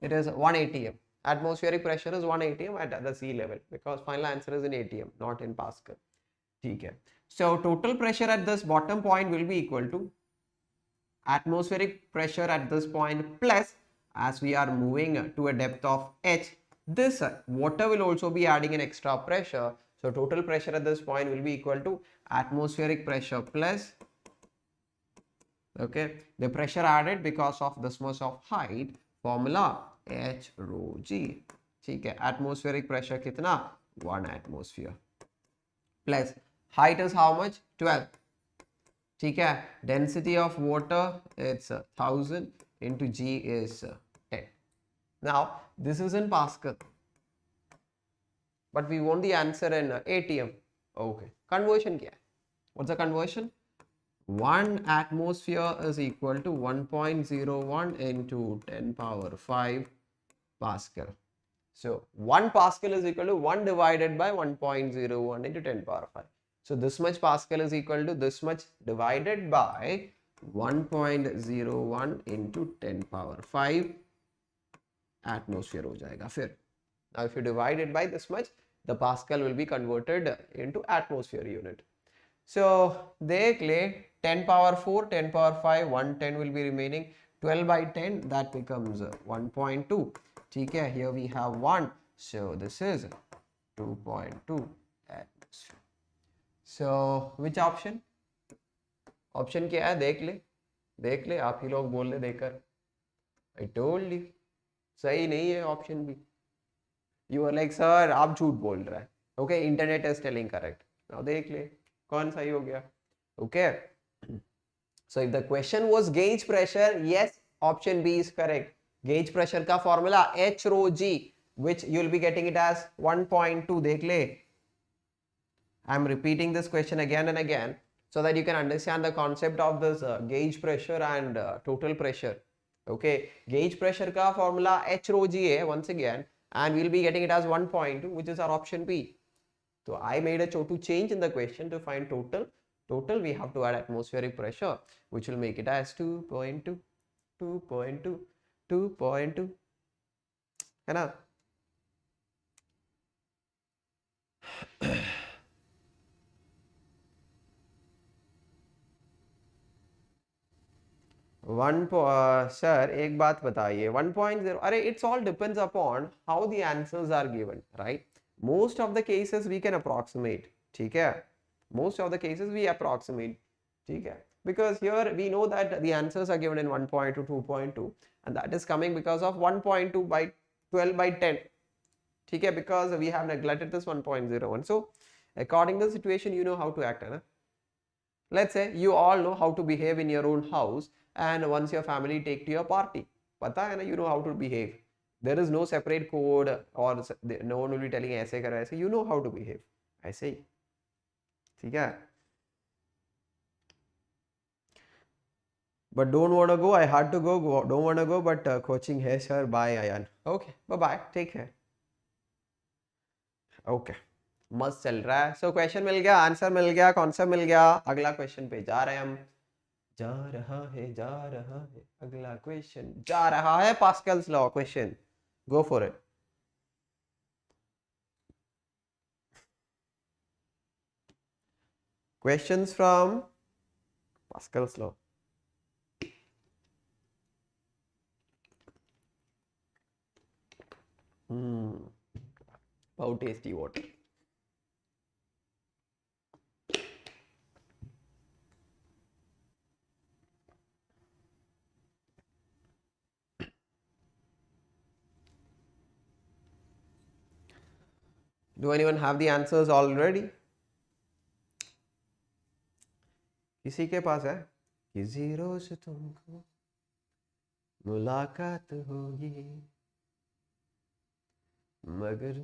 It is 1 atm. Atmospheric pressure is 1 atm at the sea level, because final answer is in atm, not in Pascal. ठीक है. So total pressure at this bottom point will be equal to atmospheric pressure at this point plus, as we are moving to a depth of h, this water will also be adding an extra pressure. So total pressure at this point will be equal to atmospheric pressure plus, okay, the pressure added because of this much of height, formula h rho g. ठीक है, atmospheric pressure कितना? 1 atmosphere plus height is how much? 12. ठीक है, density of water it's 1000 into g is 10. Now this is in Pascal, but we want the answer in atm. Okay, conversion क्या है? What's the conversion? 1 atmosphere is equal to 1.01 into 10 power 5 Pascal. So 1 Pascal is equal to 1 divided by 1.01 into 10 power 5. So this much Pascal is equal to this much divided by 1.01 into 10 power 5 atmosphere हो जाएगा फिर. Now if you divide it by this much, the Pascal will be converted into atmosphere unit. So देख ले, 10 power 4, 10 power 5, 110 will be remaining. 12 by 10, that becomes 1.2. ठीक है, here we have 1, so this is 2.2 atmosphere. So which option? Option क्या है? देख ले, आप ही लोग बोल ले देकर. I told you, सही नहीं है option भी. You are like, sir, आप झूठ बोल रहा है. Okay, internet is telling correct. Now देख ले, कौन सही हो गया? Okay. So if the question was gauge pressure, yes, option B is correct. Gauge pressure का formula H rho G, which you will be getting it as 1.2. देख ले. I am repeating this question again and again so that you can understand the concept of this gauge pressure and total pressure. Okay, gauge pressure का formula H rho G है once again, and we will be getting it as 1.2, which is our option B. So I made a to change in the question to find total. Total we have to add atmospheric pressure, which will make it as 2.2, 2.2, 2.2. है ना? Sir एक बात बताइए, 1.0, अरे it's all depends upon how the answers are given, right? Most of the cases we can approximate, ठीक है? Most of the cases we approximate, ठीक है? Because here we know that the answers are given in 1.2, 2.2, and that is coming because of 1.2 by 12 by 10, ठीक है? Because we have neglected this 1.01. So according to the situation, you know how to act, है ना? Let's say you all know how to behave in your own house, and once your family take to your party, पता है ना, you know how to behave. There is no separate code or no one will be telling ऐसे करो ऐसे. You know how to behave. ऐसे ही, ठीक है? But don't want to go. I had to go. Don't want to go, but coaching है sir. Bye Ayan. Okay, bye bye. Take care. Okay, मस्त चल रहा है. So question मिल गया, answer मिल गया, कॉन्सेप्ट मिल गया. अगला क्वेश्चन पे जा रहे हैं हम. जा रहा है अगला क्वेश्चन जा रहा है. Pascal's law question. Go for it. Questions from Pascal's law. How tasty water. Do anyone have the answers already? किसी के पास है? किसी रोज तुमको मुलाकात होगी मगर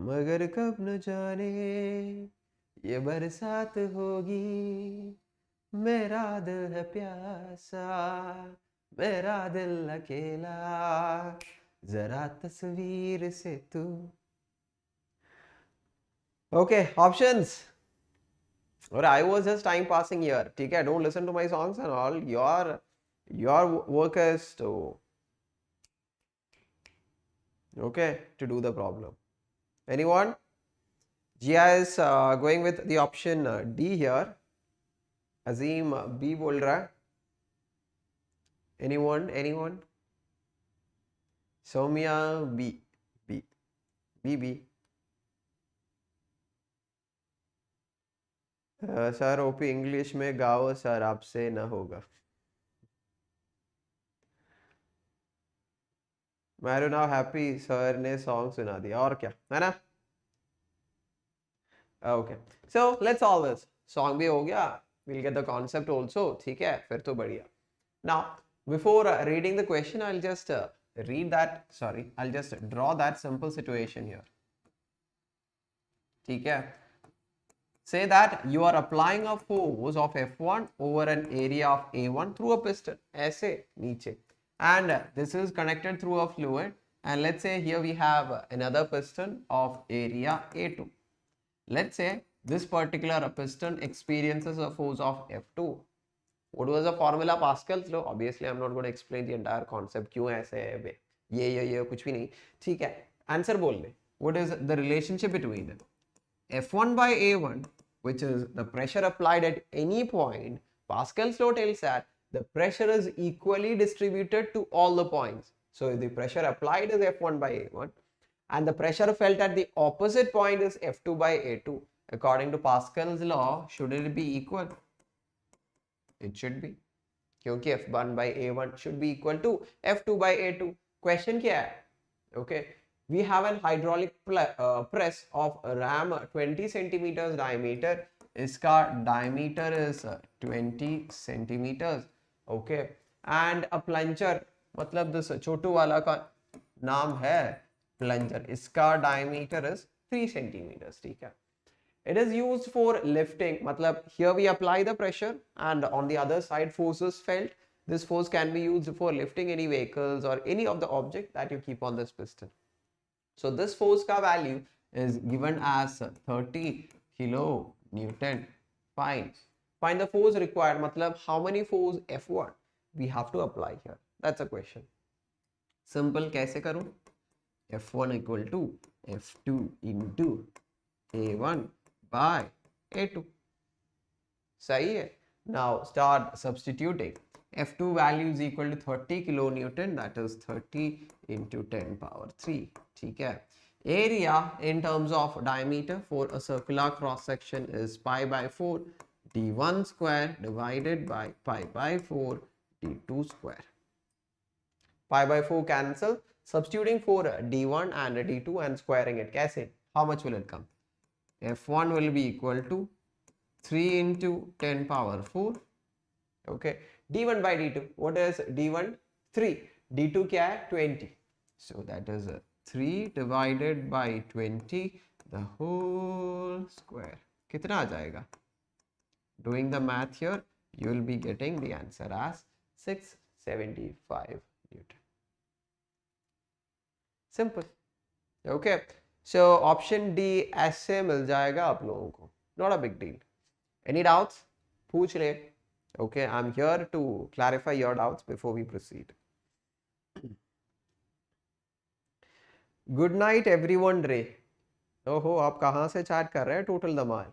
मगर कब न जाने ये बरसात होगी मेरा दिल है प्यासा मेरा दिल अकेला जरा तस्वीर से तू. Okay, options. Or I was just time passing here. Okay, don't listen to my songs and all. Your work is to to do the problem. Anyone? Jia is going with the option D here. Azim B बोल रहा है. Anyone? Soumya B. Sir OP English में गाओ sir आपसे न होगा. मैं now happy sir ने सॉन्ग सुना दिया और क्या है ना. Okay so let's solve this. Song भी हो गया, will get the concept also. ठीक है, फिर तो बढ़िया. Now before reading the question I will just I'll just draw that simple situation here. ठीक है. Say that you are applying a force of F1 over an area of A1 through a piston. ऐसे नीचे. And this is connected through a fluid. And let's say here we have another piston of area A2. Let's say this particular piston experiences a force of F2. What was the formula? Pascal's law. Obviously, I'm not going to explain the entire concept. क्यों ऐसे है बे? ये कुछ भी नहीं. ठीक है. Answer बोल दे. What is the relationship between them? F1 by A1, which is the pressure applied at any point, Pascal's law tells that the pressure is equally distributed to all the points. So if the pressure applied is F1 by A1 and the pressure felt at the opposite point is F2 by A2, according to Pascal's law, should it be equal? It should be. क्योंकि F1 by A1 should be equal to F2 by A2. Question क्या है? Okay. We have an hydraulic press of ram 20 centimeters diameter. इसका diameter is 20 centimeters. Okay. And a plunger, मतलब this छोटू वाला का नाम है plunger. इसका diameter is 3 centimeters. ठीक है. It is used for lifting. मतलब here we apply the pressure and on the other side force is felt. This force can be used for lifting any vehicles or any of the object that you keep on this piston. So this force ka value is given as 30 kilonewton. Fine. Find the force required. Matlab how many force F1 we have to apply here. That's a question. Simple. कैसे करूँ? F1 equal to F2 into A1 by A2. सही है. Now start substituting. F2 value is equal to 30 kilonewton, that is 30 into 10 power 3. ठीक है. Area in terms of diameter for a circular cross section is pi by 4 d1 square divided by pi by 4 d2 square. Pi by 4 cancel. Substituting for d1 and d2 and squaring it. कैसे? How much will it come? F1 will be equal to 3 into 10 power 4. Okay. D1 by D2. What is D1? 3. D2 क्या है? 20. So that is 3 divided by 20 the whole square. कितना आ जाएगा? Doing the math here, you will be getting the answer as 675 Newton. Simple. Okay. So option D ऐसे मिल जाएगा आप लोगों को. Not a big deal. Any doubts? पूछ ले. Okay, I'm here to clarify your doubts before we proceed. Good night everyone रे. ओहो, आप कहाँ से चैट कर रहे हैं? टोटल धमाल.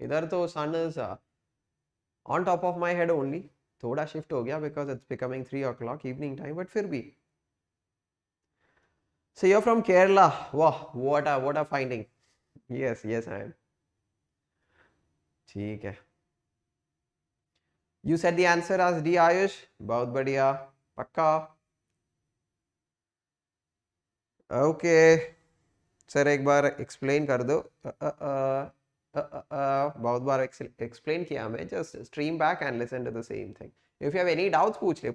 इधर तो sun is on top of my head only. थोड़ा shift हो गया because it's becoming 3 o'clock evening time, but फिर भी So you're from Kerala. Wow, what a finding. Yes, yes, I am. ठीक है. You said the answer as D Ayush. बहुत बढ़िया. पक्का. Okay. सर एक बार एक्सप्लेन कर दो. बहुत बार एक्सप्लेन किया मैं. Just stream back and listen to the same thing. If you have any doubts पूछ ले.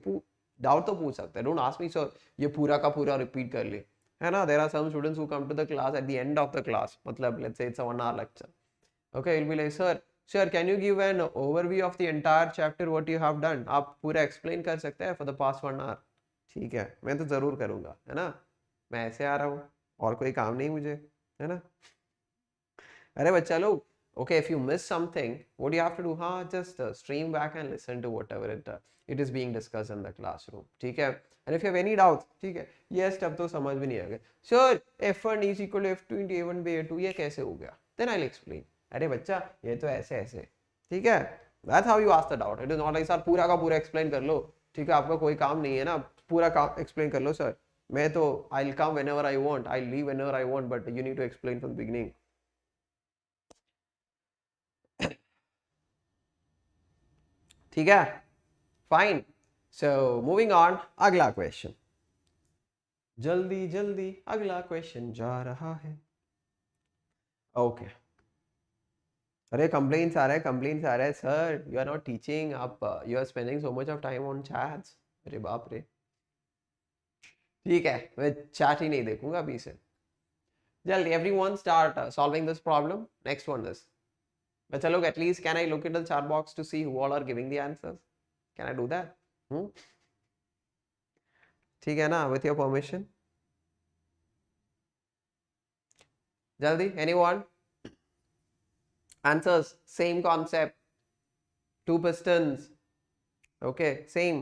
डाउट तो पूछ सकते हैं. डोंट आस्क मी सर ये पूरा का पूरा रिपीट कर ले, है ना. There are some students who come to the class at the end of the class. मतलब let's say it's a 1 hour lecture. Okay, will be like sir can you give an overview of the entire chapter what you have done. आप पूरा explain कर सकते हैं for the past 1 hour. ठीक है, मैं तो जरूर करूंगा, है ना. मैं ऐसे आ रहा हूँ और कोई काम नहीं मुझे, है ना. अरे बच्चा लोग, okay, if you miss something, what do you have to do? हाँ, just stream back and listen to whatever it is being discussed in the classroom. ठीक है. And if you have any doubts, ठीक है, ये step तो समझ में नहीं आ गया. Sir, f1 is equal to f2 into a1 by a2 ये कैसे हो गया? Then I'll explain. अरे बच्चा ये तो ऐसे ऐसे, ठीक है. That's how you ask the doubt. It is not like sir पूरा का पूरा explain कर लो. ठीक है, आपका कोई काम नहीं है ना, पूरा काम explain कर लो सर. मैं तो I'll come whenever I want, I'll leave whenever I want, but you need to explain from the beginning. ठीक है, फाइन. सो मूविंग ऑन, अगला क्वेश्चन. जल्दी जल्दी अगला क्वेश्चन जा रहा है. ओके. अरे कंप्लेंट्स आ रहा है sir, you are not teaching, आप you are spending so much of time on chats. अरे बाप रे. ठीक है, मैं चैट ही नहीं देखूंगा अभी से. जल्दी everyone start solving this problem. Next one this. But look, at least can I look at the chat box to see who all are giving the answers? Can I do that? ठीक है ना, with your permission. जल्दी, anyone? Answers, same concept. 2 pistons. Okay, same.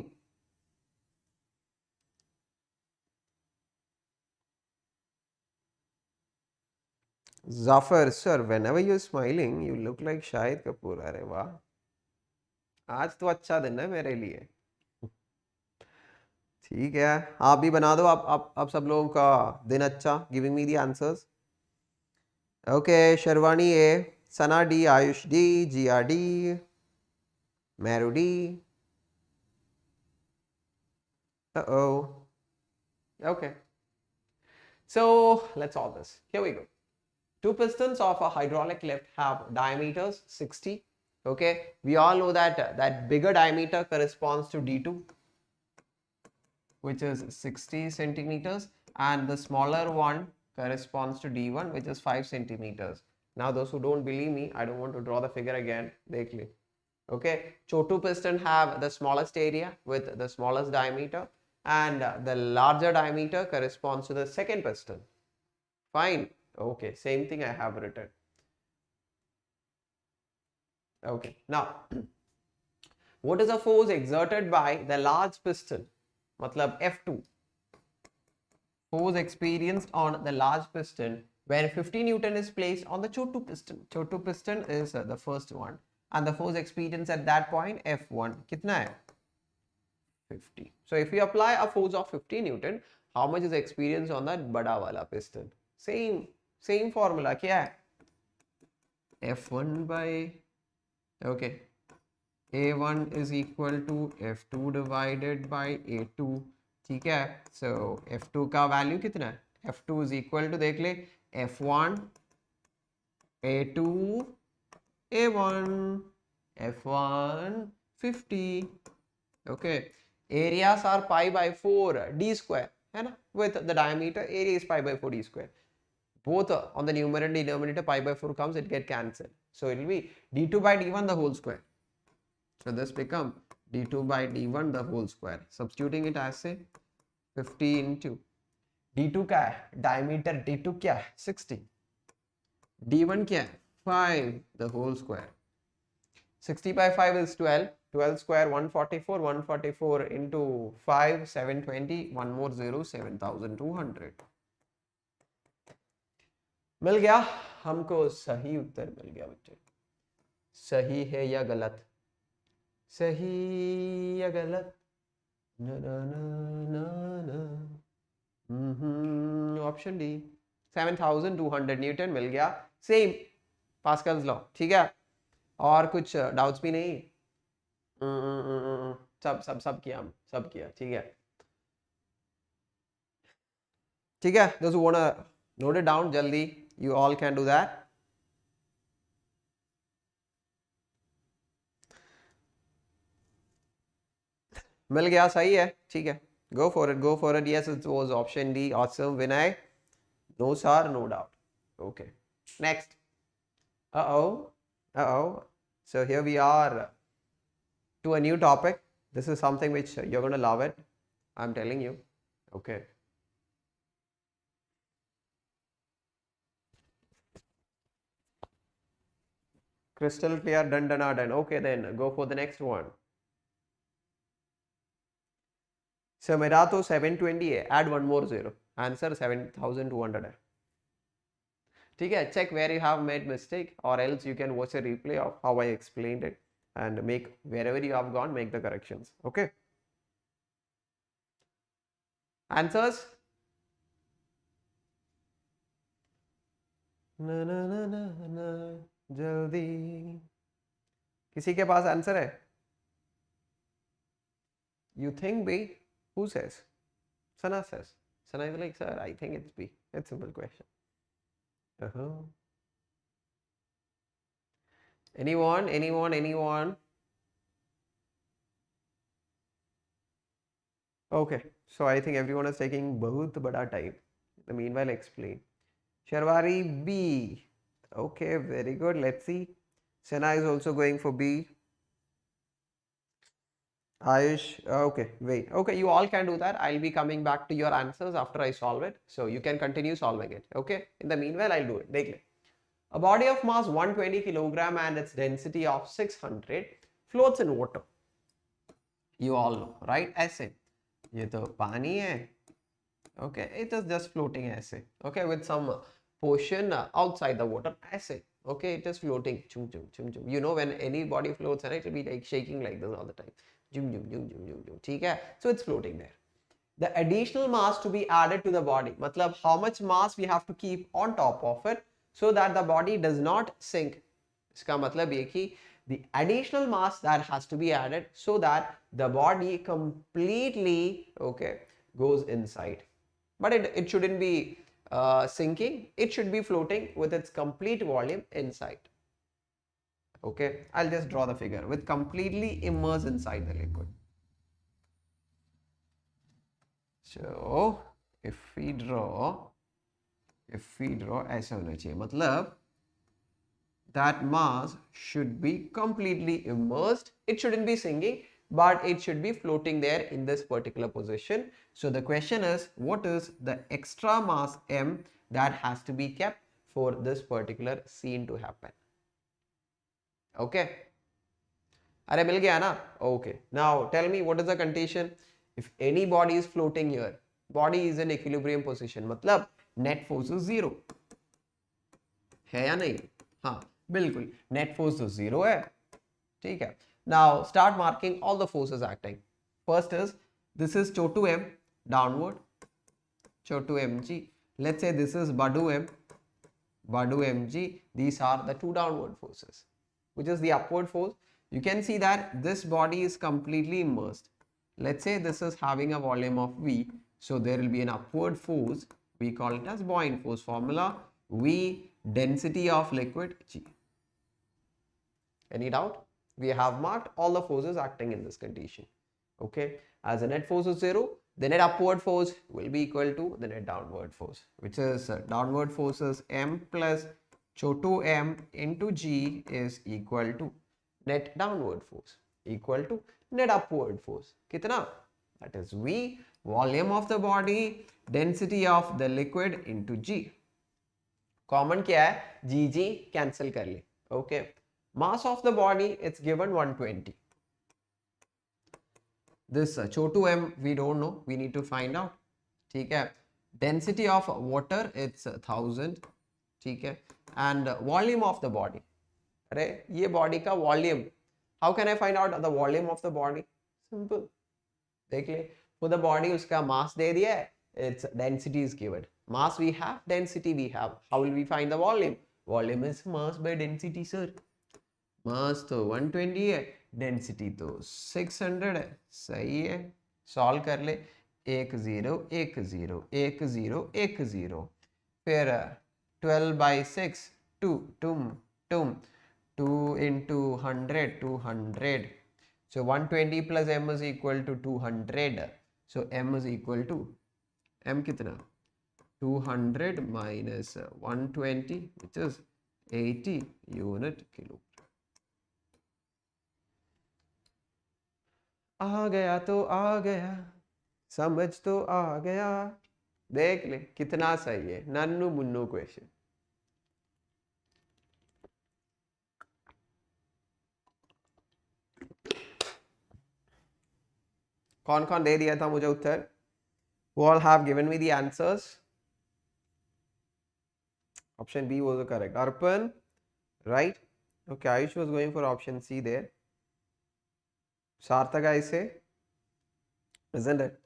Zafar, sir, whenever you're smiling, you look like Shahid Kapoor. अरे वाह, आज तो अच्छा दिन है मेरे लिए. ठीक है, आप भी बना दो. आप सब लोगों का दिन अच्छा. Giving me the answers. Okay, Sharvani A, Sana D, Ayush D, Jiya D, Mairu D. Okay, so let's solve this. Here we go. 2 pistons of a hydraulic lift have diameters 60. Okay, we all know that that bigger diameter corresponds to D2, which is 60 centimeters, and the smaller one corresponds to D1, which is 5 centimeters. Now those who don't believe me, I don't want to draw the figure again. Okay, so 2 pistons have the smallest area with the smallest diameter, and the larger diameter corresponds to the second piston. Fine. Okay, same thing I have written. Okay, now what is the force exerted by the large piston? Matlab F2. Force experienced on the large piston when 50 Newton is placed on the chotu piston. Chotu piston is the first one, and the force experienced at that point F1 kitna hai? 50. So if we apply a force of 50 Newton, how much is experienced on that bada wala piston? Same formula क्या है? F1 by, okay, A1 is equal to F2 divided by A2. ठीक है, so F2 का value कितना है? F2 is equal to, देख ले, F1 A2 A1 F1 50. Okay, areas are pi by 4 d square, है ना, with the diameter area is pi by 4 d square. Both on the numerator and denominator pi by 4 comes, it get cancelled. So it will be d2 by d1 the whole square. So this become d2 by d1 the whole square. Substituting it as say 50 into d2 क्या है? Diameter d2 क्या है? 60. d1 क्या है? 5 the whole square. 60 by 5 is 12. 12 square 144. 144 into 5 720. One more 0 7200. मिल गया हमको. सही उत्तर मिल गया बच्चे. सही है या गलत? सही या गलत? ना ना ना ना ना ऑप्शन डी 7200 न्यूटन मिल गया, सेम पास्कल्स लॉ, ठीक है। और कुछ डाउट्स भी नहीं? सब किया, हम सब किया, ठीक है, ठीक है। those who wanna note it down जल्दी, you all can do that. मिल गया, सही है, ठीक है, go for it, go for it. Yes, it was option D. Awesome, Vinay. No sir, no doubt. Okay, next. Uh-oh. So here we are to a new topic. This is something which you're going to love it, I'm telling you. Okay. Crystal clear, done. Okay, then go for the next one. So मेरा तो 720 है, add one more zero. Answer 7200 है. ठीक है, check where you have made mistake, or else you can watch a replay of how I explained it and make wherever you have gone, make the corrections. Okay. Answers? ना ना ना ना ना जल्दी, किसी के पास आंसर है? You think B? Who says? Sana says. Sana is like, sir, I think it's B. It's a simple question. Anyone? Okay, so I think everyone is taking बहुत बड़ा time. The meanwhile, explain. Sharwari B. Okay, very good. Let's see. Sana is also going for B. Ayush, okay, wait. Okay, you all can do that. I'll be coming back to your answers after I solve it. So you can continue solving it. Okay. In the meanwhile, I'll do it. Dekh le. A body of mass 120 kilogram and its density of 600 floats in water. You all know, right? ऐसे. ये तो पानी है. Okay, it is just floating ऐसे. Okay, with some portion outside the water ऐसे. Okay, it is floating. Chum chum chum chum. You know when any body floats, right? It will be like shaking like this all the time. Jum jum jum jum jum jum. ठीक है? So it's floating there. The additional mass to be added to the body. मतलब how much mass we have to keep on top of it so that the body does not sink. इसका मतलब ये कि the additional mass that has to be added so that the body completely, okay, goes inside. But it shouldn't be sinking. It should be floating with its complete volume inside. Okay, I'll just draw the figure with completely immersed inside the liquid. So if we draw ऐसा होना चाहिए, मतलब that mass should be completely immersed. It shouldn't be sinking, but it should be floating there in this particular position. So the question is, what is the extra mass m that has to be kept for this particular scene to happen? Okay. अरे मिल गया ना? Okay. Now tell me, what is the condition? If any body is floating here, body is in equilibrium position, मतलब net force is 0 है या नहीं? हाँ बिल्कुल, net force तो 0 है, ठीक है. Now start marking all the forces acting. First is, this is Chotu M downward, Chotu mg. Let's say this is Badu M, Badu mg. These are the two downward forces. Which is the upward force? You can see that this body is completely immersed. Let's say this is having a volume of V, so there will be an upward force. We call it as buoyant force. Formula V, density of liquid G. Any doubt? We have marked all the forces acting in this condition. Okay, as the net force is 0, the net upward force will be equal to the net downward force, which is downward force is M plus Chotu M into G is equal to net downward force equal to net upward force. कितना? That is V, volume of the body, density of the liquid into G. Common क्या है? G cancel कर ले. Okay. Mass of the body, it's given 120. This Chotu M we don't know, we need to find out. ठीक है. Density of water, it's 1000. ठीक है. And volume of the body. अरे ये body का volume. How can I find out the volume of the body? Simple. देख ले. For the body उसका mass दे दिया है. its density is given. Mass we have, density we have. How will we find the volume? Volume is mass by density, sir. मास तो 120 है, density तो 600 है. सही है, सॉल्व कर ले. 1 0 1 0 1 0 1 0. फिर 12 by 6 2 2 into 100 200. So 120 plus m is equal to 200. So m is equal to m कितना 200 minus 120 which is 80 unit kilo. आ गया तो आ गया, समझ तो आ गया. देख ले कितना सही है, नन्नू मुन्नू क्वेश्चन. कौन कौन दे दिया था मुझे उत्तर? Who all have given me the answers? Option B was the correct. Arpan, right? Okay, Ayush was going for option C there. Sarthak, I say, isn't it?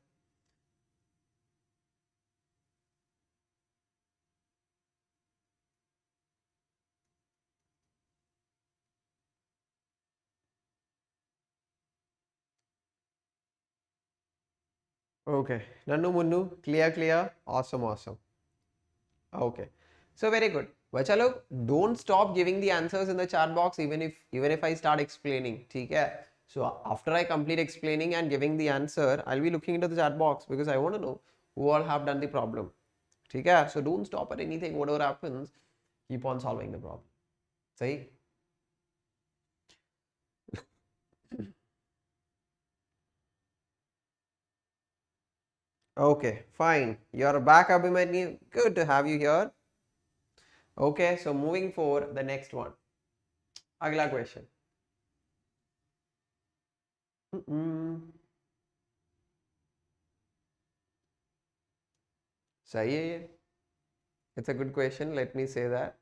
Okay, Nannu Munnu, clear, awesome. Okay, so very good. Bachalo, don't stop giving the answers in the chat box even if I start explaining. Okay? So after I complete explaining and giving the answer, I'll be looking into the chat box because I want to know who all have done the problem. Okay? So don't stop at anything. Whatever happens, keep on solving the problem. See? Okay, fine. You're back, Abhimanyu. Good to have you here. Okay, so moving forward, the next one. Agla question. Sahi hai ye? It's a good question. Let me say that.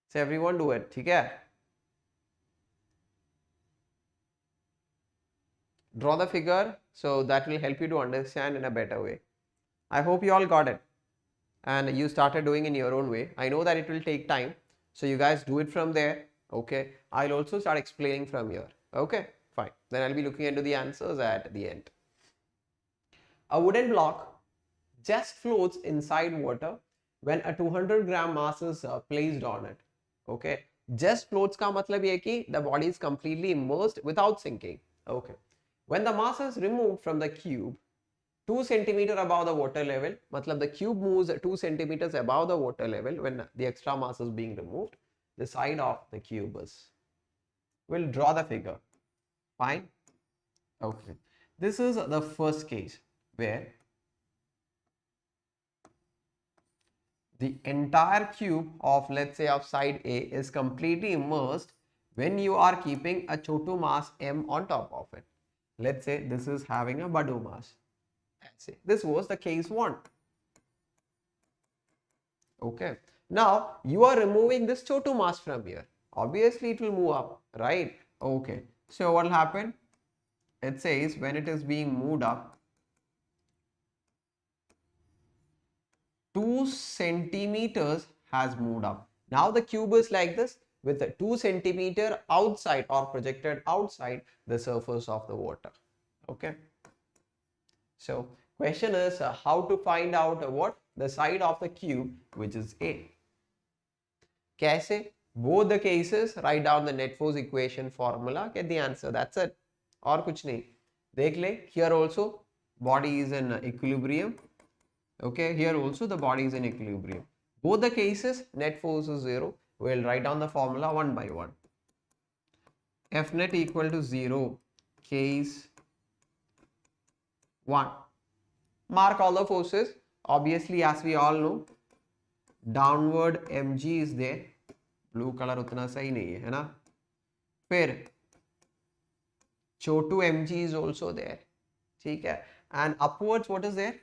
So everyone do it. Okay? Draw the figure so that will help you to understand in a better way. I hope you all got it and you started doing in your own way. I know that it will take time, so you guys do it from there. Okay, I'll also start explaining from here. Okay, fine. Then I'll be looking into the answers at the end. A wooden block just floats inside water when a 200-gram mass is placed on it. Okay, just floats का मतलब ये कि the body is completely immersed without sinking. Okay. When the mass is removed from the cube 2 centimeter above the water level, matlab the cube moves 2 centimeters above the water level when the extra mass is being removed, the side of the cube is. We'll draw the figure. Fine. Okay. This is the first case where the entire cube of, let's say, of side A is completely immersed when you are keeping a chotu mass m on top of it. Let's say this is having a badu mass. This was the case 1. Okay. Now you are removing this chotu mass from here. Obviously it will move up, right? Okay. So what will happen? It says when it is being moved up, 2 centimeters has moved up. Now the cube is like this with the 2 centimeter outside or projected outside the surface of the water. Okay. So question is how to find out what? The side of the cube which is A. Kaise? Both the cases, write down the net force equation formula, get the answer. That's it. Aur kuch nahi. Dekh le, here also body is in equilibrium. Okay, here also the body is in equilibrium. Both the cases, net force is 0. We'll write down the formula one by one. F net equal to 0, case 1. Mark all the forces. Obviously, as we all know, downward mg is there. Blue color उतना सही नहीं है, है ना? फिर chotu mg is also there. ठीक है? And upwards, what is there?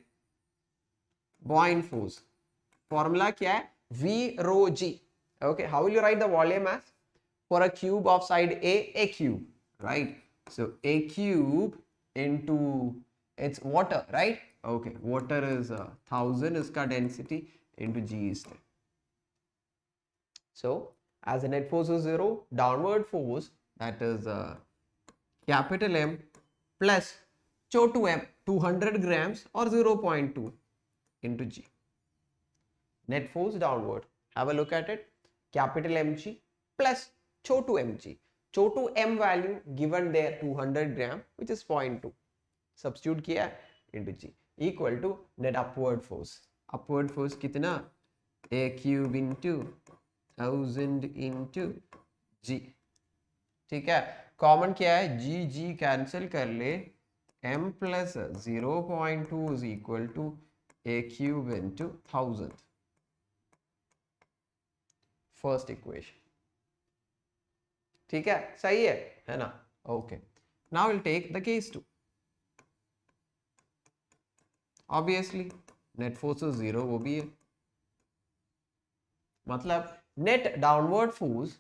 Buoyant force. Formula क्या है? V rho g. Okay, how will you write the volume as? For a cube of side A cube, right? So A cube into it's water, right? Okay, water is 1000 is ka density into G is 10. So as the net force is 0, downward force, that is capital M plus chotu M, 200 grams or 0.2 into G. Net force downward. Have a look at it. Capital Mg plus chotu Mg. Chotu M value given there 200 gram, which is 0.2. Substitute किया into G equal to net upward force. Upward force कितना? A cube into 1000 into G. ठीक है, common क्या है? G cancel कर ले, M plus 0.2 is equal to A cube into 1000. First equation. ठीक है, सही है ना? Okay. Now we'll take the case 2. Obviously, net force is 0, वो भी है. मतलब net downward force,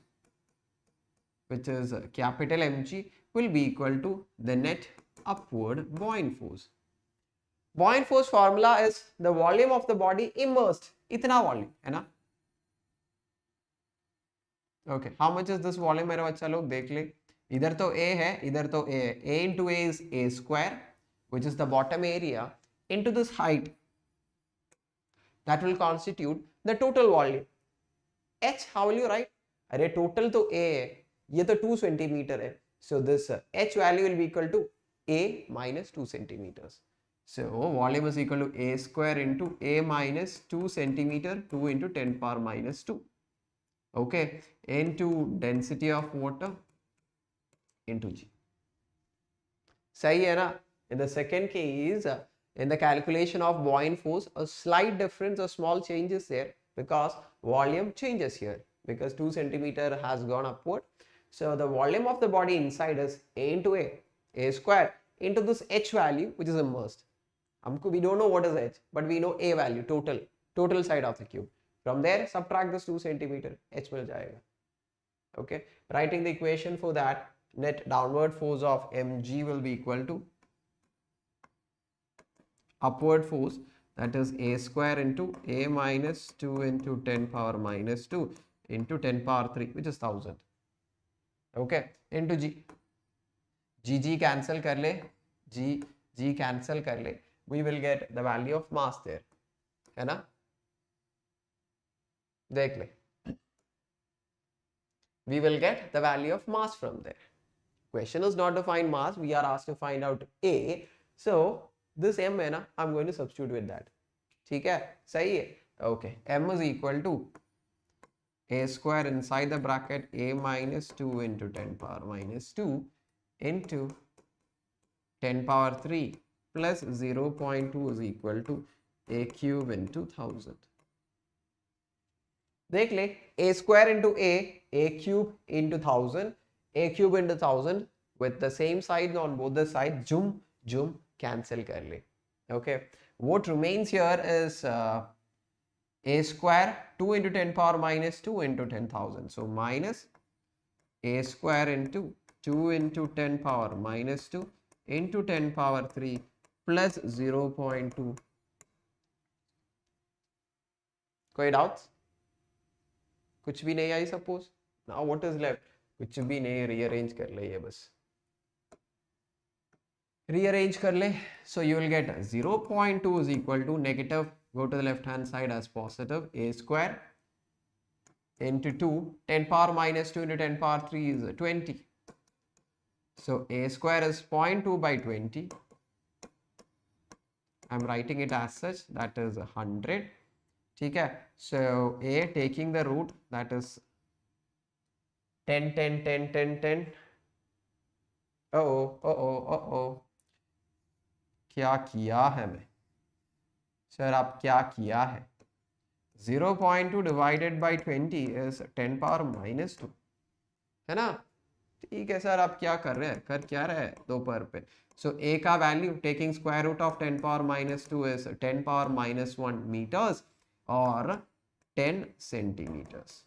which is capital Mg, will be equal to the net upward buoyant force. Buoyant force formula is the volume of the body immersed. इतना volume है ना? Okay, how much is this volume मेरे बच्चा लोग देख ले. इधर तो A है, इधर तो A है. A into A is A square, which is the bottom area, into this height. That will constitute the total volume. H, how will you write? अरे total तो A है, ये तो 2 centimeter है. So this H value will be equal to A minus 2 centimeters. So volume is equal to A square into A minus 2 centimeter, 2 into 10 power minus 2. Okay, into density of water into G. सही है ना? In the second case, in the calculation of buoyant force, a slight difference, a small change is there because volume changes here because 2 centimeter has gone upward. So the volume of the body inside is A into A square into this H value which is immersed. We don't know what is H, but we know A value, total side of the cube. From there, subtract this 2 centimeter, H will jayega. Okay, writing the equation for that, net downward force of Mg will be equal to upward force, that is A square into A minus 2 into 10 power minus 2 into 10 power 3, which is 1000. Okay, into G. G cancel kar le, G cancel kar le, we will get the value of mass there. है ना? देख ले. We will get the value of mass from there. Question is not to find mass, we are asked to find out A. So this M है ना, I'm going to substitute with that. ठीक है, सही है. Okay, M is equal to A square inside the bracket A minus 2 into 10 power minus 2 into 10 power 3 plus 0.2 is equal to A cube into 1000. देख ले, A square into A cube into 1000, A cube into 1000 with the same sides on both the sides, jum cancel kar le. Okay, what remains here is A square 2 into 10 power minus 2 into 10,000. So minus A square into 2 into 10 power minus 2 into 10 power 3 plus 0.2. कोई doubts? कुछ भी नहीं आई suppose. Now what is left? कुछ भी नहीं, rearrange कर ले ये बस. Rearrange कर ले. So you will get 0.2 is equal to negative, go to the left hand side as positive, A square into 2, 10 power minus 2 into 10 power 3 is 20. So A square is 0.2 by 20. I'm writing it as such, that is 100. ठीक है, so A taking the root, that is 10. क्या किया है मैं sir, आप क्या किया है? 0.2 divided by 20 is 10 power minus 2 है ना? ठीक है सर, आप क्या कर रहे हैं, कर क्या रहे हैं दोपहर पे? So A का value taking square root of 10 power minus 2 is 10 power minus 1 meters or 10 centimeters.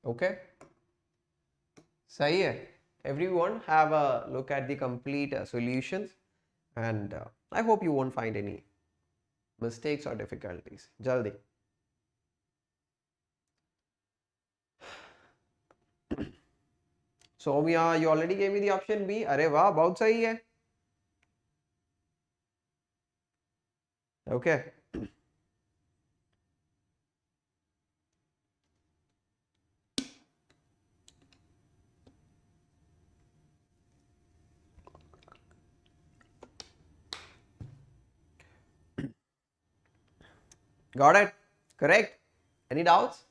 Okay, सही है. Everyone have a look at the complete solutions, and I hope you won't find any mistakes or difficulties. Jaldi. Soumya, you already gave me the option B. अरे वाह, बहुत सही है. Okay. Got it? Correct? Any doubts?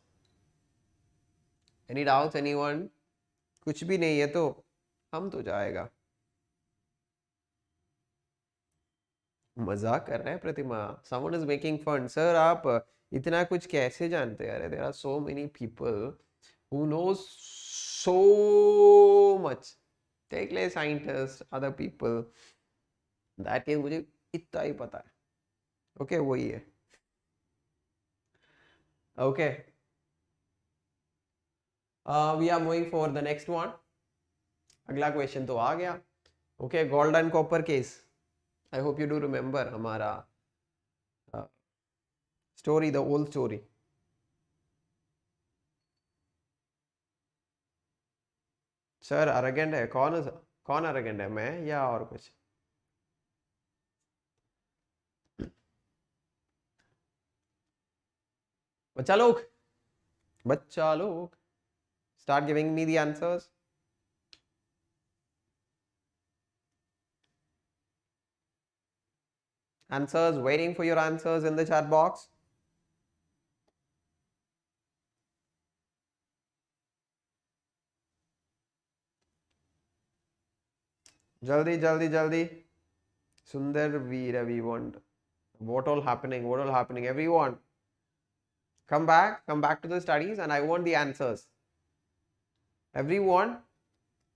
Any doubts, anyone? कुछ भी नहीं है तो हम तो जाएगा. मजाक कर रहे हैं प्रतिमा. Someone is making fun. Sir, आप इतना कुछ कैसे जानते हैं? अरे there are so many people who knows so much. Take like scientists, other people. That case मुझे इतना ही पता है. Okay, वही है. Okay. We are moving for the next one. अगला क्वेश्चन तो आ गया. Okay, gold and copper case. I hope you do remember हमारा story, the old story. Sir arrogant है. कौन अरेगेंट है, मैं या और कुछ? बच्चा लोग start giving me the answers. Answers, waiting for your answers in the chat box. Jaldi, jaldi, jaldi. Sundar Veera, we want. What all happening? What all happening? Everyone, come back to the studies, and I want the answers. Everyone,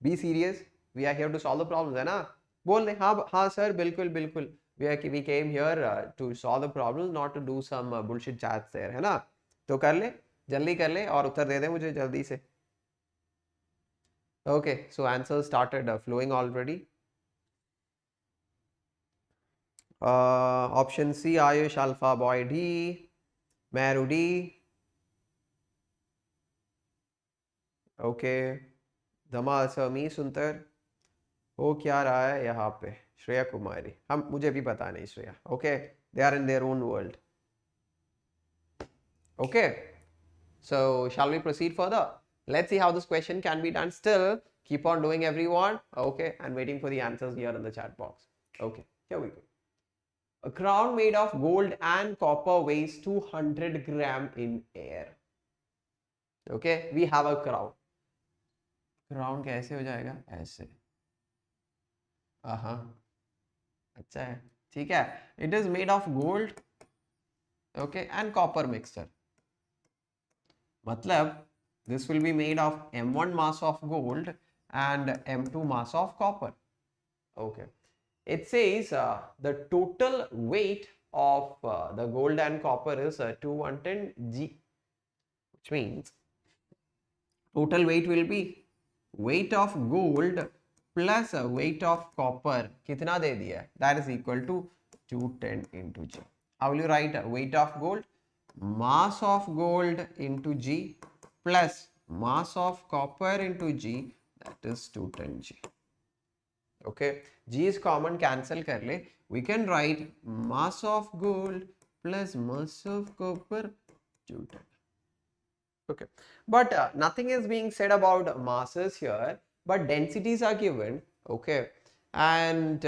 be serious. We are here to solve the problems, है ना? बोल दे. हाँ sir, बिल्कुल बिल्कुल. We came here to solve the problems, not to do some bullshit chats there, है ना? तो कर ले, जल्दी कर ले और उत्तर दे दे मुझे जल्दी से. Okay, so answers started flowing already. Option C, Ayush Alpha Boy D, Meru D. Okay, Dama Asami Suntar. हो क्या रहा है यहाँ पे? श्रेया कुमारी. हम मुझे भी पता नहीं Shreya. Okay, they are in their own world. Okay, so shall we proceed further? Let's see how this question can be done. Still, keep on doing everyone. Okay, and waiting for the answers here in the chat box. Okay, here we go. A crown made of gold and copper weighs 200 gram in air. Okay, we have a crown. Crown कैसे हो जाएगा? ऐसे. अच्छा है. ठीक है. It is made of gold, okay, and copper mixture. मतलब this will be made of M1 mass of gold and M2 mass of copper. Okay. It says the total weight of the gold and copper is 210 G, which means total weight will be weight of gold plus weight of copper. कितना दे दिया? That is equal to 210 into G. How will you write weight of gold? Mass of gold into G plus mass of copper into G, that is 210 G. Okay, G is common, cancel कर ले. We can write mass of gold plus mass of copper 210. Okay, but nothing is being said about masses here, but densities are given. Okay, and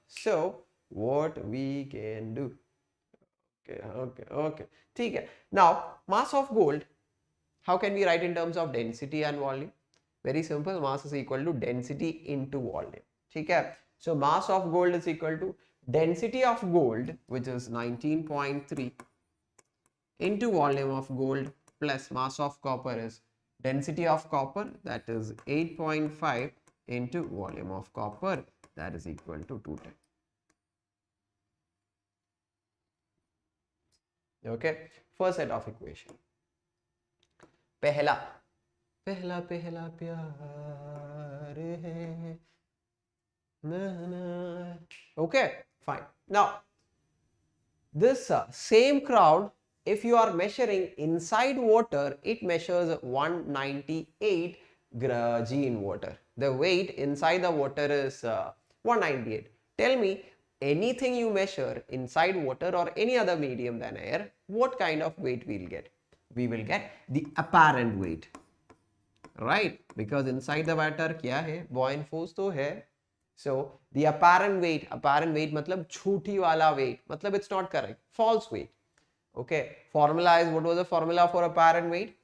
so what we can do? Okay. ठीक है. Now, mass of gold, how can we write in terms of density and volume? Very simple. Mass is equal to density into volume. ठीक है. So mass of gold is equal to density of gold, which is 19.3, into volume of gold plus mass of copper is density of copper, that is 8.5, into volume of copper, that is equal to 210. Okay, first set of equation. पहला, पहला पहला प्यार है ना ना. Okay, fine. Now this same crowd, if you are measuring inside water, it measures 198 g in water. The weight inside the water is 198. Tell me, anything you measure inside water or any other medium than air, what kind of weight we'll get? We will get the apparent weight, right? Because inside the water क्या है? Buoyant force तो है. So the apparent weight मतलब झूठी वाला weight, मतलब it's not correct, false weight. Okay, formula is, what was the formula for apparent weight?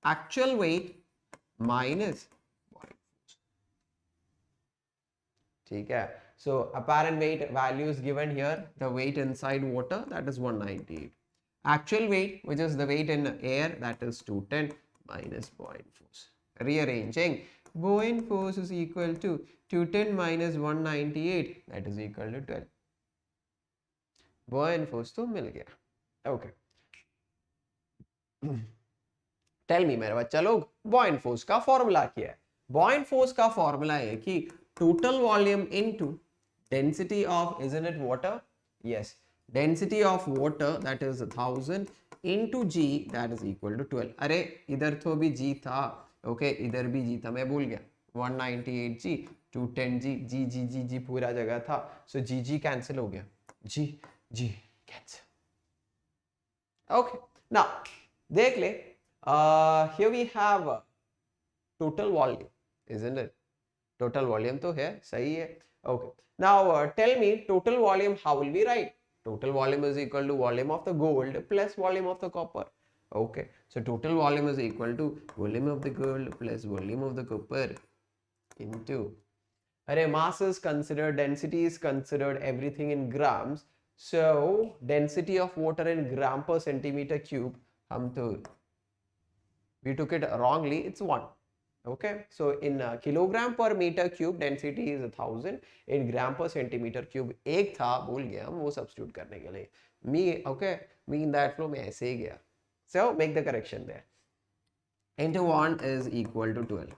Actual weight minus buoyant force. ठीक है. So apparent weight value is given here, the weight inside water, that is 198. Actual weight, which is the weight in air, that is 210 minus buoyant force. Rearranging, buoyant force is equal to 210 minus 198, that is equal to 12. Buoyant force तो मिल गया. Okay. Tell me मेरे बच्चा लोग, buoyant force का formula क्या है? Buoyant force का formula है कि total volume into density of, isn't it water? Yes. Density of water, that is 1000 into g, that is equal to 12. अरे इधर तो भी g था. Okay, इधर भी g था, मैं भूल गया. 198g, 210g, g पूरा जगह था. So g cancel हो गया. g cancel. Okay. Now देख ले. Here we have total volume, isn't it? Total volume तो है, सही है. Okay. Now tell me, total volume, how will we write? Total volume is equal to volume of the gold plus volume of the copper. Okay. So total volume is equal to volume of the gold plus volume of the copper into. Array, mass is considered, density is considered, everything in grams. So density of water in gram per centimeter cube, we took it wrongly, it's 1. Okay, so in kilogram per meter cube density is 1000, in gram per centimeter cube एक था, भूल गया हम वो substitute करने के लिए. Me in that flow में ऐसे ही गया. So make the correction there. Into 1 is equal to 12.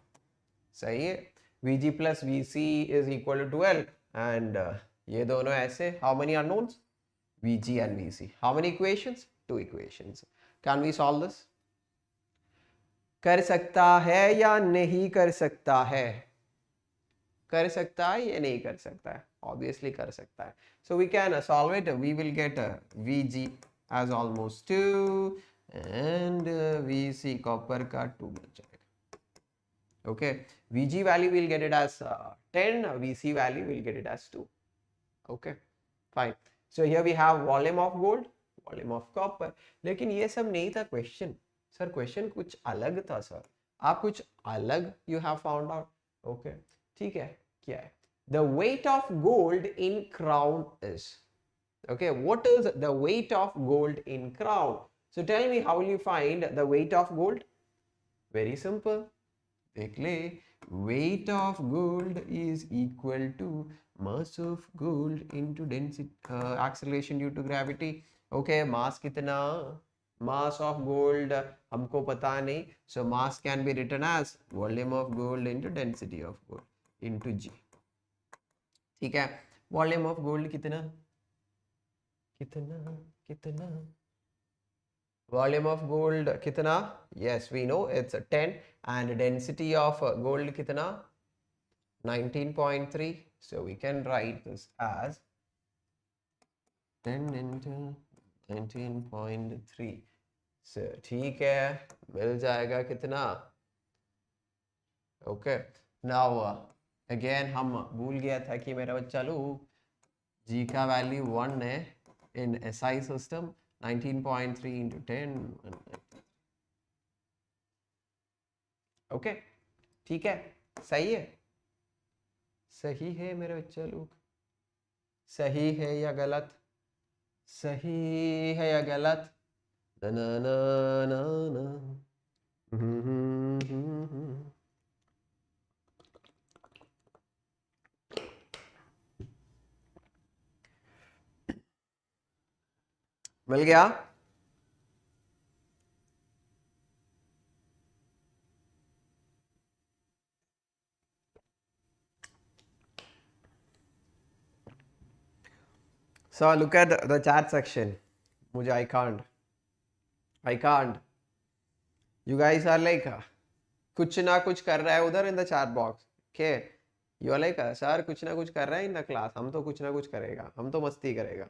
सही है. Vg plus Vc is equal to 12 and ये दोनों ऐसे. How many unknowns? Vg and Vc. How many equations? 2 equations. Can we solve this? कर सकता है या नहीं कर सकता है? कर सकता है या नहीं कर सकता है? Obviously कर सकता है. So we can solve it. We will get Vg as almost 2 and Vc copper का 2 मिल जाएगा. Okay, Vg value we'll get it as 10, Vc value we'll get it as 2. Okay, fine. So here we have volume of gold, volume of copper. लेकिन ये सब नहीं था question. Sir question कुछ अलग था सर. आप कुछ अलग you have found out. Okay, ठीक है. क्या है? The weight of gold in crown is. Okay, what is the weight of gold in crown? So tell me, how will you find the weight of gold? Very simple. देख ले. Weight of gold is equal to mass of gold into density, acceleration due to gravity. Okay, mass कितना? Mass of gold हमको पता नहीं, so mass can be written as volume of gold into density of gold into g. ठीक है. Volume of gold कितना? Volume of gold कितना? Yes, we know it's 10 and density of gold कितना? 19.3. So we can write this as 10 into 19.3. So ठीक है, मिल जाएगा कितना? Okay, now again हम भूल गया था कि मेरा बच्चा लोग G का वैल्यू 1 है in SI system. 19.3 into 10. Okay, ठीक है, सही है. सही है मेरे बच्चा लोग. सही है या गलत? सही है या गलत? ना ना ना ना ना. मिल गया? So look at the chat section. मुझे I can't. You guys are like कुछ ना कुछ कर रहा है उधर in the chat box. Okay. You are like sir कुछ ना कुछ कर रहा है in the class. हम तो कुछ ना कुछ करेगा. हम तो मस्ती करेगा.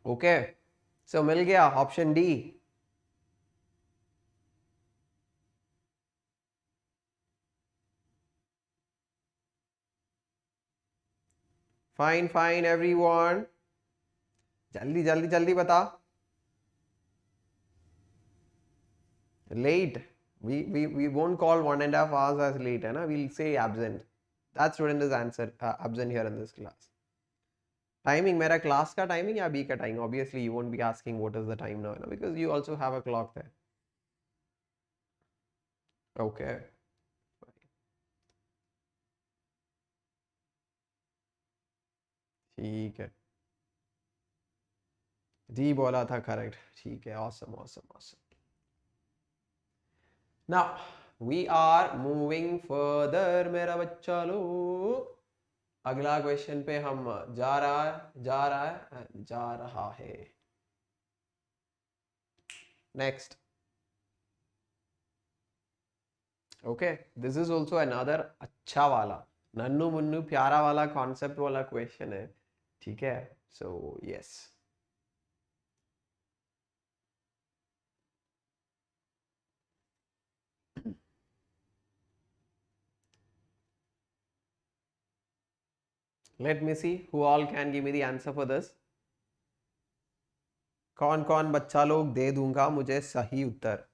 Okay. So मिल गया option D. Fine everyone. जल्दी बता. Late. We won't call 1.5 hours as late, है ना? We'll say absent. That student is absent here in this class. Timing, मेरा class का timing या B का timing? Obviously, you won't be asking what is the time now, because you also have a clock there. Okay. ठीक है. D बोला था correct. ठीक है. Awesome. Now we are moving further मेरा बच्चा लोग. अगला क्वेश्चन पे हम जा रहा है. Next. Okay, this is also another अच्छा वाला नन्नू मुन्नू प्यारा वाला कॉन्सेप्ट वाला क्वेश्चन है. ठीक है. So yes. Let me see who all can give me the answer for this. कौन बच्चा लोग दे दूंगा मुझे सही उत्तर.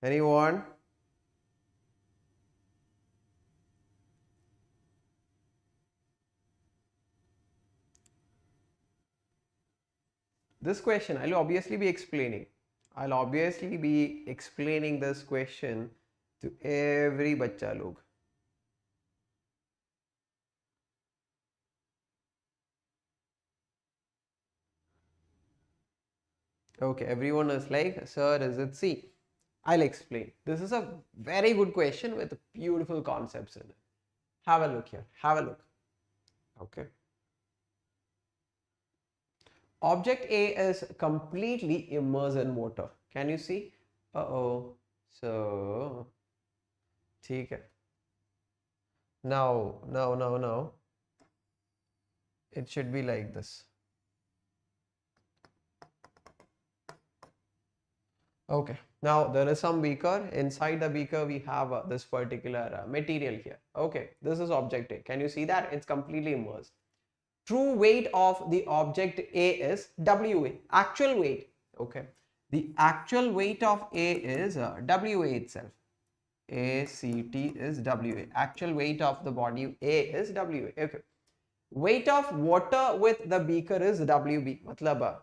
Anyone? This question I'll obviously be explaining. I'll obviously be explaining this question to every बच्चा लोग. Okay, everyone is like, sir, is it C? I'll explain. This is a very good question with beautiful concepts in it. Have a look here. Have a look. Okay. Object A is completely immersed in water. Can you see? So, ठीक है. Now. It should be like this. Okay. Now there is some beaker. Inside the beaker we have this particular material here. Okay. This is object A. Can you see that? It's completely immersed. True weight of the object A is WA. Actual weight. Okay. The actual weight of A is WA itself. ACT is WA. Actual weight of the body A is WA. Okay. Weight of water with the beaker is WB. Matlab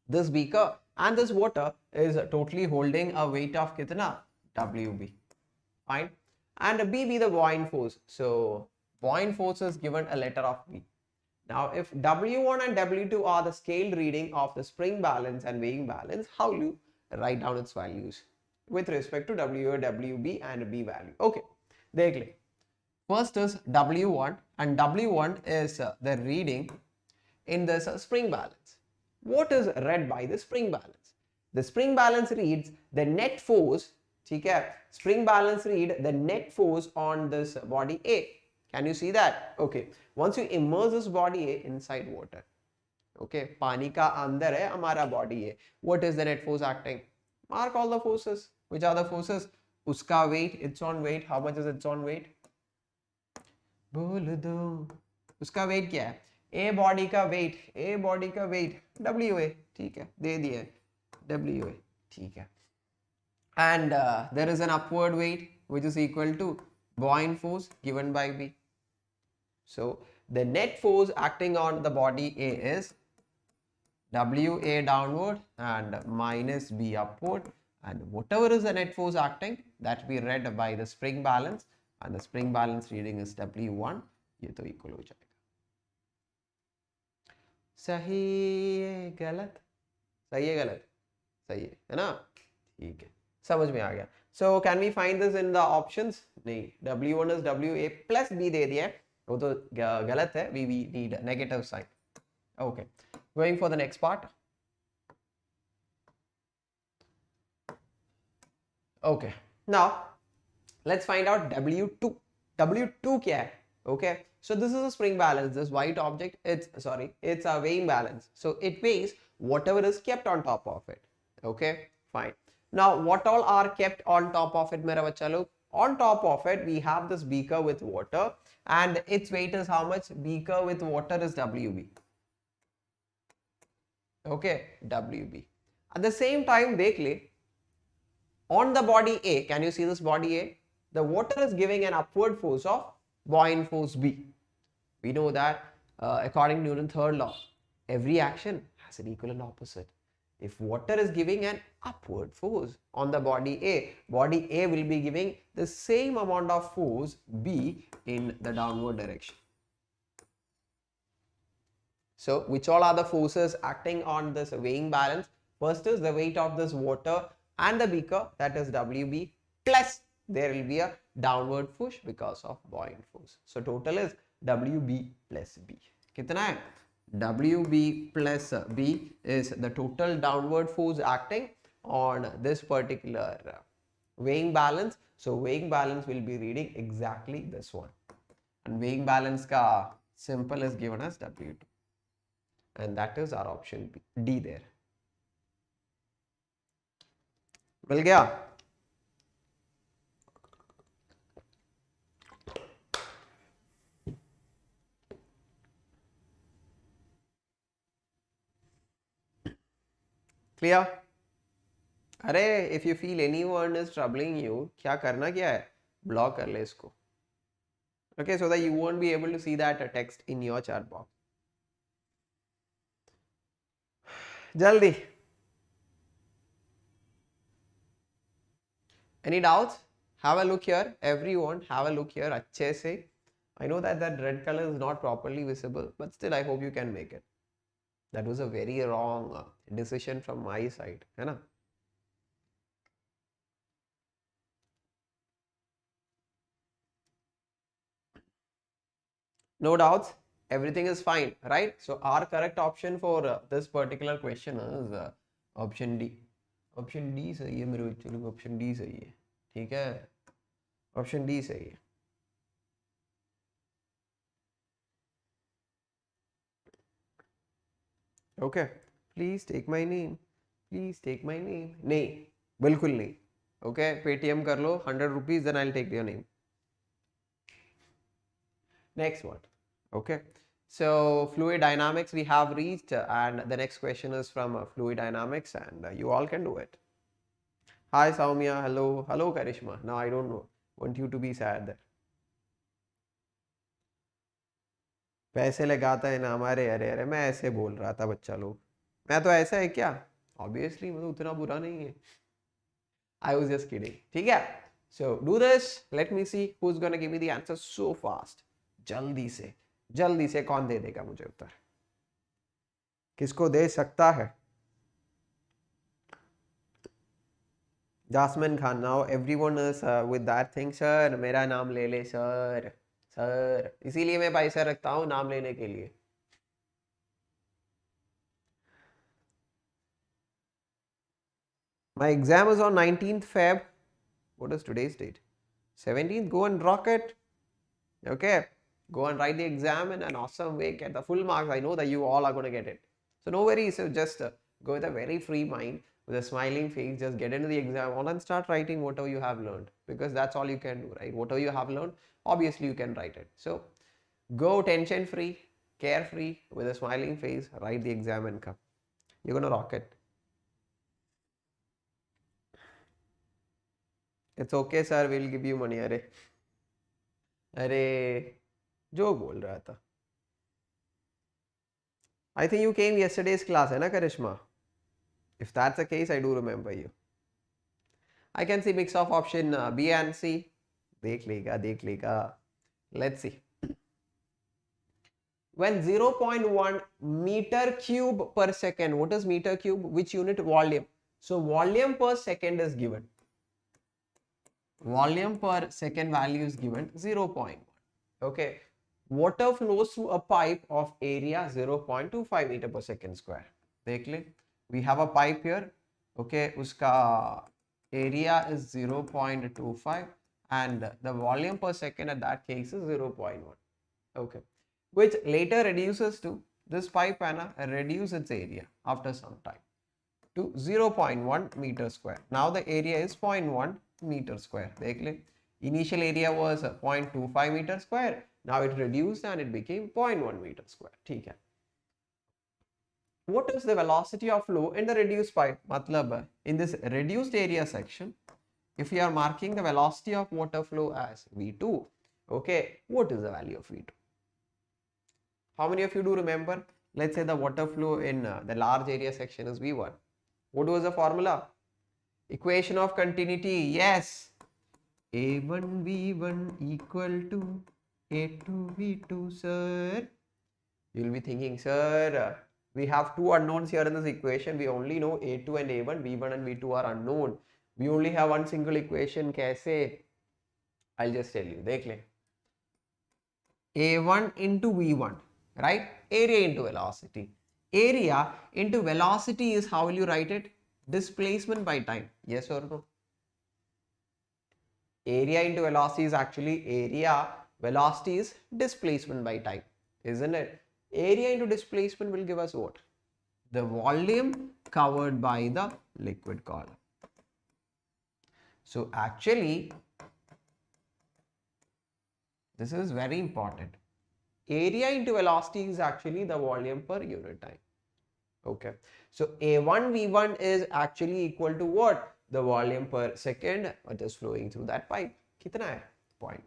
this beaker and this water is totally holding a weight of kitna? WB. Fine. And BB the buoyant force. So buoyant force is given a letter of B. Now if W1 and W2 are the scale reading of the spring balance and weighing balance, how will you write down its values with respect to WA, WB and B value? Okay. Dekh. First is W1, and W1 is the reading in this spring balance. What is read by the spring balance? The spring balance reads the net force. Okay, spring balance read the net force on this body A. Can you see that? Okay, once you immerse this body A inside water, okay, पानी का अंदर है हमारा body A. What is the net force acting? Mark all the forces. Which are the forces? उसका weight, its own weight. How much is its own weight? बोल दो. उसका weight क्या है? A body का weight WA. ठीक है, दे दिए WA. ठीक है. And there is an upward weight which is equal to buoyant force given by B. So the net force acting on the body A is WA downward and minus B upward, and whatever is the net force acting, that will be read by the spring balance, and the spring balance reading is W1. ये तो equal हो जाएगा. सही है गलत, सही है गलत, सही है ना, ठीक है, समझ में आ गया. So can we find this in the options? नहीं, W1 is WA plus B दे दिया है, वो तो गलत है, we need negative sign. Okay, going for the next part. Okay, now let's find out W2. W2 क्या है? Okay, so this is a spring balance. This white object, it's a weighing balance. So it weighs whatever is kept on top of it. Okay, fine. Now what all are kept on top of it, मेरा बच्चा लोग? On top of it we have this beaker with water, and its weight is how much? Beaker with water is WB. Okay, WB. At the same time, देख ले, on the body A, can you see this body A? The water is giving an upward force of buoyant force B. We know that according to Newton's third law, every action has an equal and opposite. If water is giving an upward force on the body A will be giving the same amount of force B in the downward direction. So, which all are the forces acting on this weighing balance? First is the weight of this water and the beaker, that is WB, plus there will be a downward push because of buoyant force. So total is WB plus B. कितना है? WB plus B is the total downward force acting on this particular weighing balance. So weighing balance will be reading exactly this one. And weighing balance ka symbol is given as W2. And that is our option D there. मिल गया? Clear? अरे if you feel anyone is troubling you, क्या करना क्या है? Block कर ले इसको. Okay, so that you won't be able to see that text in your chat box. जल्दी. Any doubts? Have a look here. Everyone, have a look here. अच्छे से. I know that red color is not properly visible, but still I hope you can make it. That was a very wrong decision from my side, है ना? No doubts. Everything is fine, right? So our correct option for this particular question is option D. Option D सही है मेरे बच्चों लोग. Option D सही है. ठीक है? Option D सही है. Okay. Please take my name. Please take my name. नहीं, बिल्कुल नहीं. Okay, Paytm कर लो 100 rupees, then I'll take your name. Next one. Okay. So fluid dynamics we have reached, and the next question is from fluid dynamics, and you all can do it. Hi Soumya, hello, hello Karishma. Now I don't know, want you to be sad there. पैसे लगाता है ना हमारे. अरे अरे मैं ऐसे बोल रहा था बच्चा लोग. मैं तो ऐसा है क्या? Obviously मैं तो उतना बुरा नहीं है. I was just kidding. ठीक है? So do this. Let me see who's gonna give me the answer so fast. जल्दी से कौन दे देगा मुझे उत्तर? किसको दे सकता है? Jasmine Khan. Now everyone is with that thing. Sir, मेरा नाम ले ले sir. Sir, इसीलिए मैं पैसा रखता हूँ नाम लेने के लिए. My exam is on 19th Feb. What is today's date? 17th. Go and rock it. Okay. Go and write the exam in an awesome way. Get the full marks. I know that you all are going to get it. So no worries. So just go with a very free mind, with a smiling face. Just get into the exam hall and start writing whatever you have learned. Because that's all you can do, right? Whatever you have learned, obviously you can write it. So go tension free, carefree, with a smiling face. Write the exam and come. You're going to rock it. It's okay, sir. We'll give you money. अरे जो बोल रहा था. I think you came yesterday's class, है ना Karishma? If that's the case, I do remember you. I can see mix of option B and C. देख लेगा. Let's see. when 0.1 meter cube per second, what is meter cube? Which unit? Volume. So volume per second is given. Volume per second value is given 0.1. Okay. Water flows through a pipe of area 0.25 meter per second square. देख ले, we have a pipe here. Okay, उसका area is 0.25 and the volume per second at that case is 0.1. Okay, which later reduces to this pipe and reduce its area after some time to 0.1 meter square. Now the area is 0.1 meter square. देख ले, initial area was 0.25 meter square. Now it reduced and it became 0.1 meter square. ठीक है. What is the velocity of flow in the reduced pipe? मतलब in this reduced area section, if we are marking the velocity of water flow as V2, okay, what is the value of V2? How many of you do remember? Let's say the water flow in the large area section is V1. What was the formula? Equation of continuity. Yes. A1 V1 equal to A2 V2, sir. You will be thinking, sir, we have two unknowns here in this equation. We only know A2 and A1. V1 and V2 are unknown. We only have one single equation. कैसे? I'll just tell you. देख ले. A1 into V1, right? Area into velocity. Area into velocity is, how will you write it? Displacement by time. Yes or no? Area into velocity is actually area. Velocity is displacement by time, isn't it? Area into displacement will give us what? The volume covered by the liquid column. So actually, this is very important. Area into velocity is actually the volume per unit time. Okay. So A1 V1 is actually equal to what? The volume per second that is flowing through that pipe. कितना है? 0.1.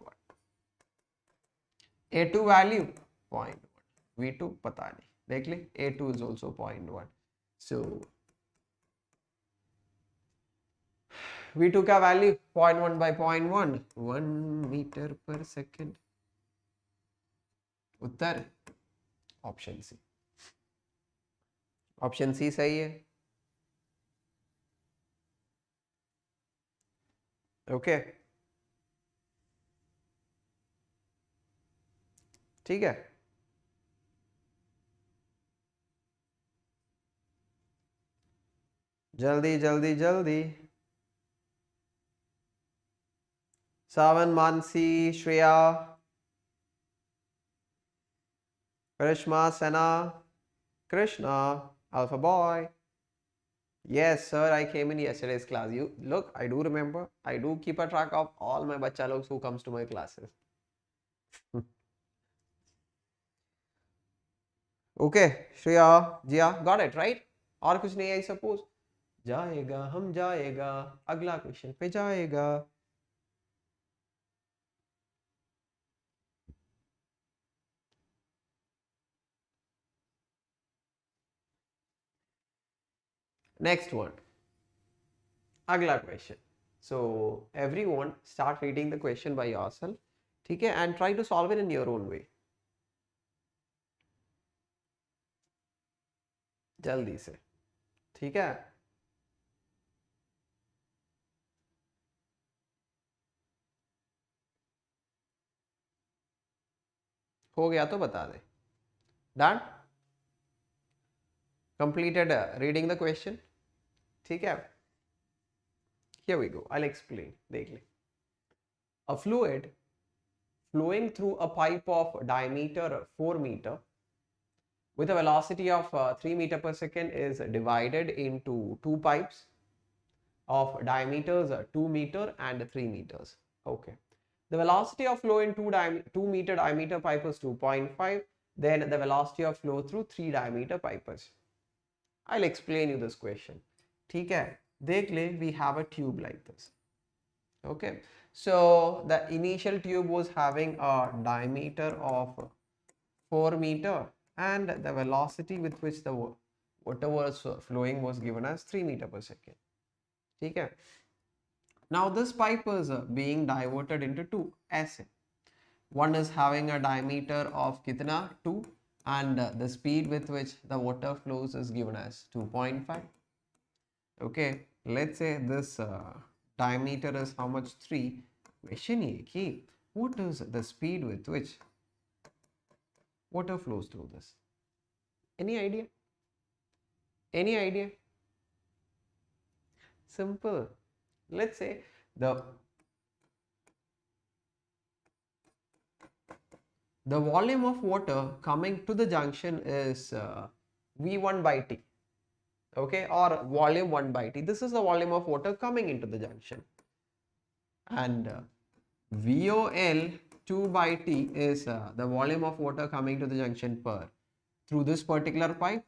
A2 value 0.1. V2 पता नहीं. देख ले, A2 is also 0.1. So V2 का value 0.1 by 0.1, 1 meter per second. Uttar option C. Option C सही है. Okay, ठीक है. जल्दी जल्दी जल्दी. सावन, Mansi, Shreya, Karishma, Sena, Krishna, Alpha Boy. Yes, sir, I came in yesterday's class. You look, I do remember. I do keep a track of all my bacha logs who comes to my classes. Okay, Shreya, Jia, got it, right? और कुछ नहीं, I suppose. जाएगा, हम जाएगा, अगला question पे जाएगा. Next one. Agla question. So everyone start reading the question by yourself, ठीक है, and try to solve it in your own way. जल्दी से, ठीक है. हो गया तो बता दे. Done? Completed reading the question? ठीक है. Here we go. I'll explain. देख ले. A fluid flowing through a pipe of diameter 4 meter with a velocity of 3 meter per second is divided into two pipes of diameters 2 meter and 3 meters. Okay. The velocity of flow in 2 meter diameter pipe is 2.5. Then the velocity of flow through 3 diameter pipes. I'll explain you this question. ठीक है. देख ले, we have a tube like this. Okay. So the initial tube was having a diameter of 4 meter and the velocity with which the water was flowing was given as 3 meter per second. ठीक है. Now this pipe is being diverted into two ऐसे. One is having a diameter of कितना 2 and the speed with which the water flows is given as 2.5. Okay, let's say this diameter is how much? 3. Question ye ki what is the speed with which water flows through this? Any idea? Any idea? Simple. Let's say the volume of water coming to the junction is V1 by T. Okay, or volume 1 by T. This is the volume of water coming into the junction. And VOL 2 by T is the volume of water coming to the junction through this particular pipe.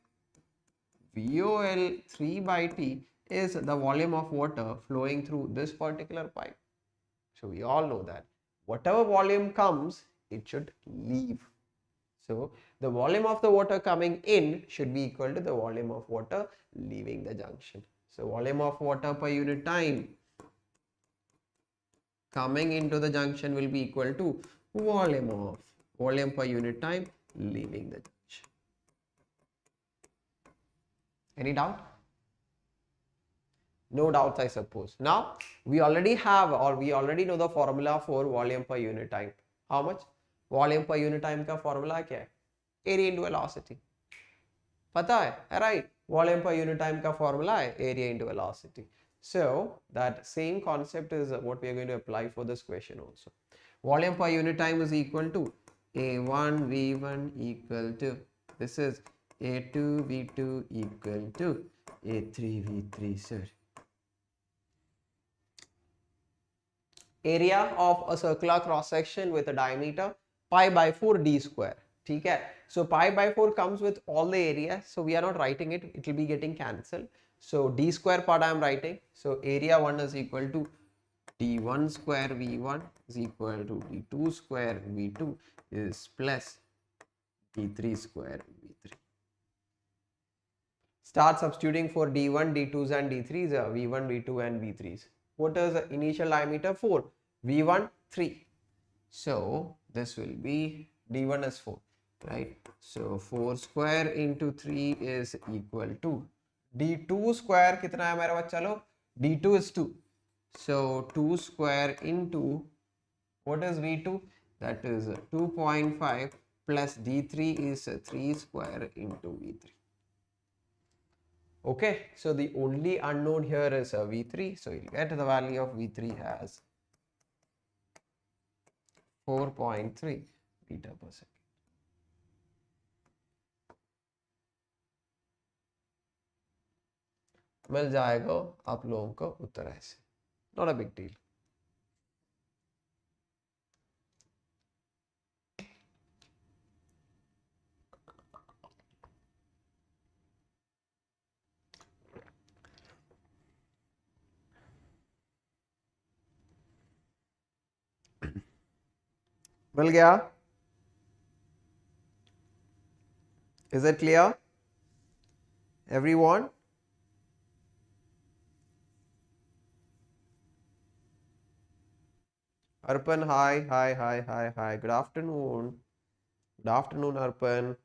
VOL 3 by T is the volume of water flowing through this particular pipe. So we all know that whatever volume comes, it should leave. So the volume of the water coming in should be equal to the volume of water leaving the junction. So volume of water per unit time coming into the junction will be equal to volume per unit time leaving the junction. Any doubt? No doubts, I suppose. Now we already have, or we already know the formula for volume per unit time. How much? Volume per unit time का formula क्या है? Area into velocity. पता है? Right? Volume per unit time का formula है area into velocity. So that same concept is what we are going to apply for this question also. Volume per unit time is equal to A1 V1 equal to, this is A2 V2 equal to A3 V3, sir. Area of a circular cross section with a diameter pi by 4 d square. Okay? So pi by 4 comes with all the area, so we are not writing it, it will be getting cancelled. So d square part I am writing. So area 1 is equal to d1 square v1 is equal to d2 square v2 is plus d3 square v3. Start substituting for d1, d2s and d3s, v1, v2 and v3s. What is the initial diameter? 4. V1 3. So this will be d1 is 4, right? So 4 square into 3 is equal to d2 square कितना है मेरा बच्चा लोग? d2 is 2. So 2 square into what is v2? That is 2.5 plus d3 is 3 square into v3. Okay, so the only unknown here is v3. So you get the value of v3 as 4.3 meter per second. मिल जाएगा आप लोगों को उत्तर ऐसे. Not a big deal. मिल गया? Is it clear? Everyone? Arpan, hi. Good afternoon. Good afternoon, Arpan.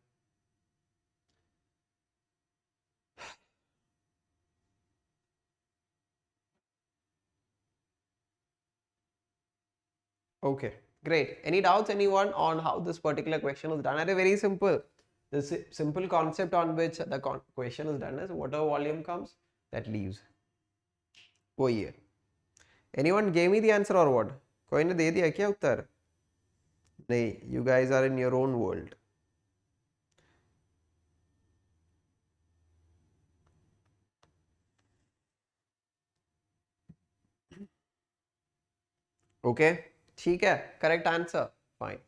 Okay, great. Any doubts, anyone, on how this particular question is done? It is very simple. The simple concept on which the question is done is whatever volume comes, that leaves. Oh yeah. Anyone gave me the answer or what? कोई ने दे दिया क्या उत्तर? नहीं, you guys are in your own world. Okay, ठीक है, correct answer. Fine.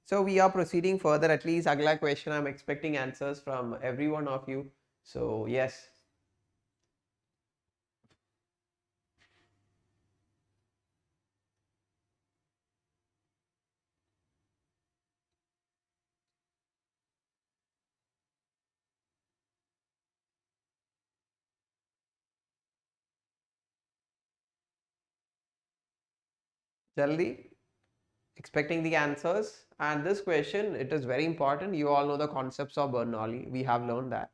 So we are proceeding further. At least अगला question I'm expecting answers from every one of you. So yes. जल्दी expecting the answers. And this question, it is very important. You all know the concepts of Bernoulli. We have learned that.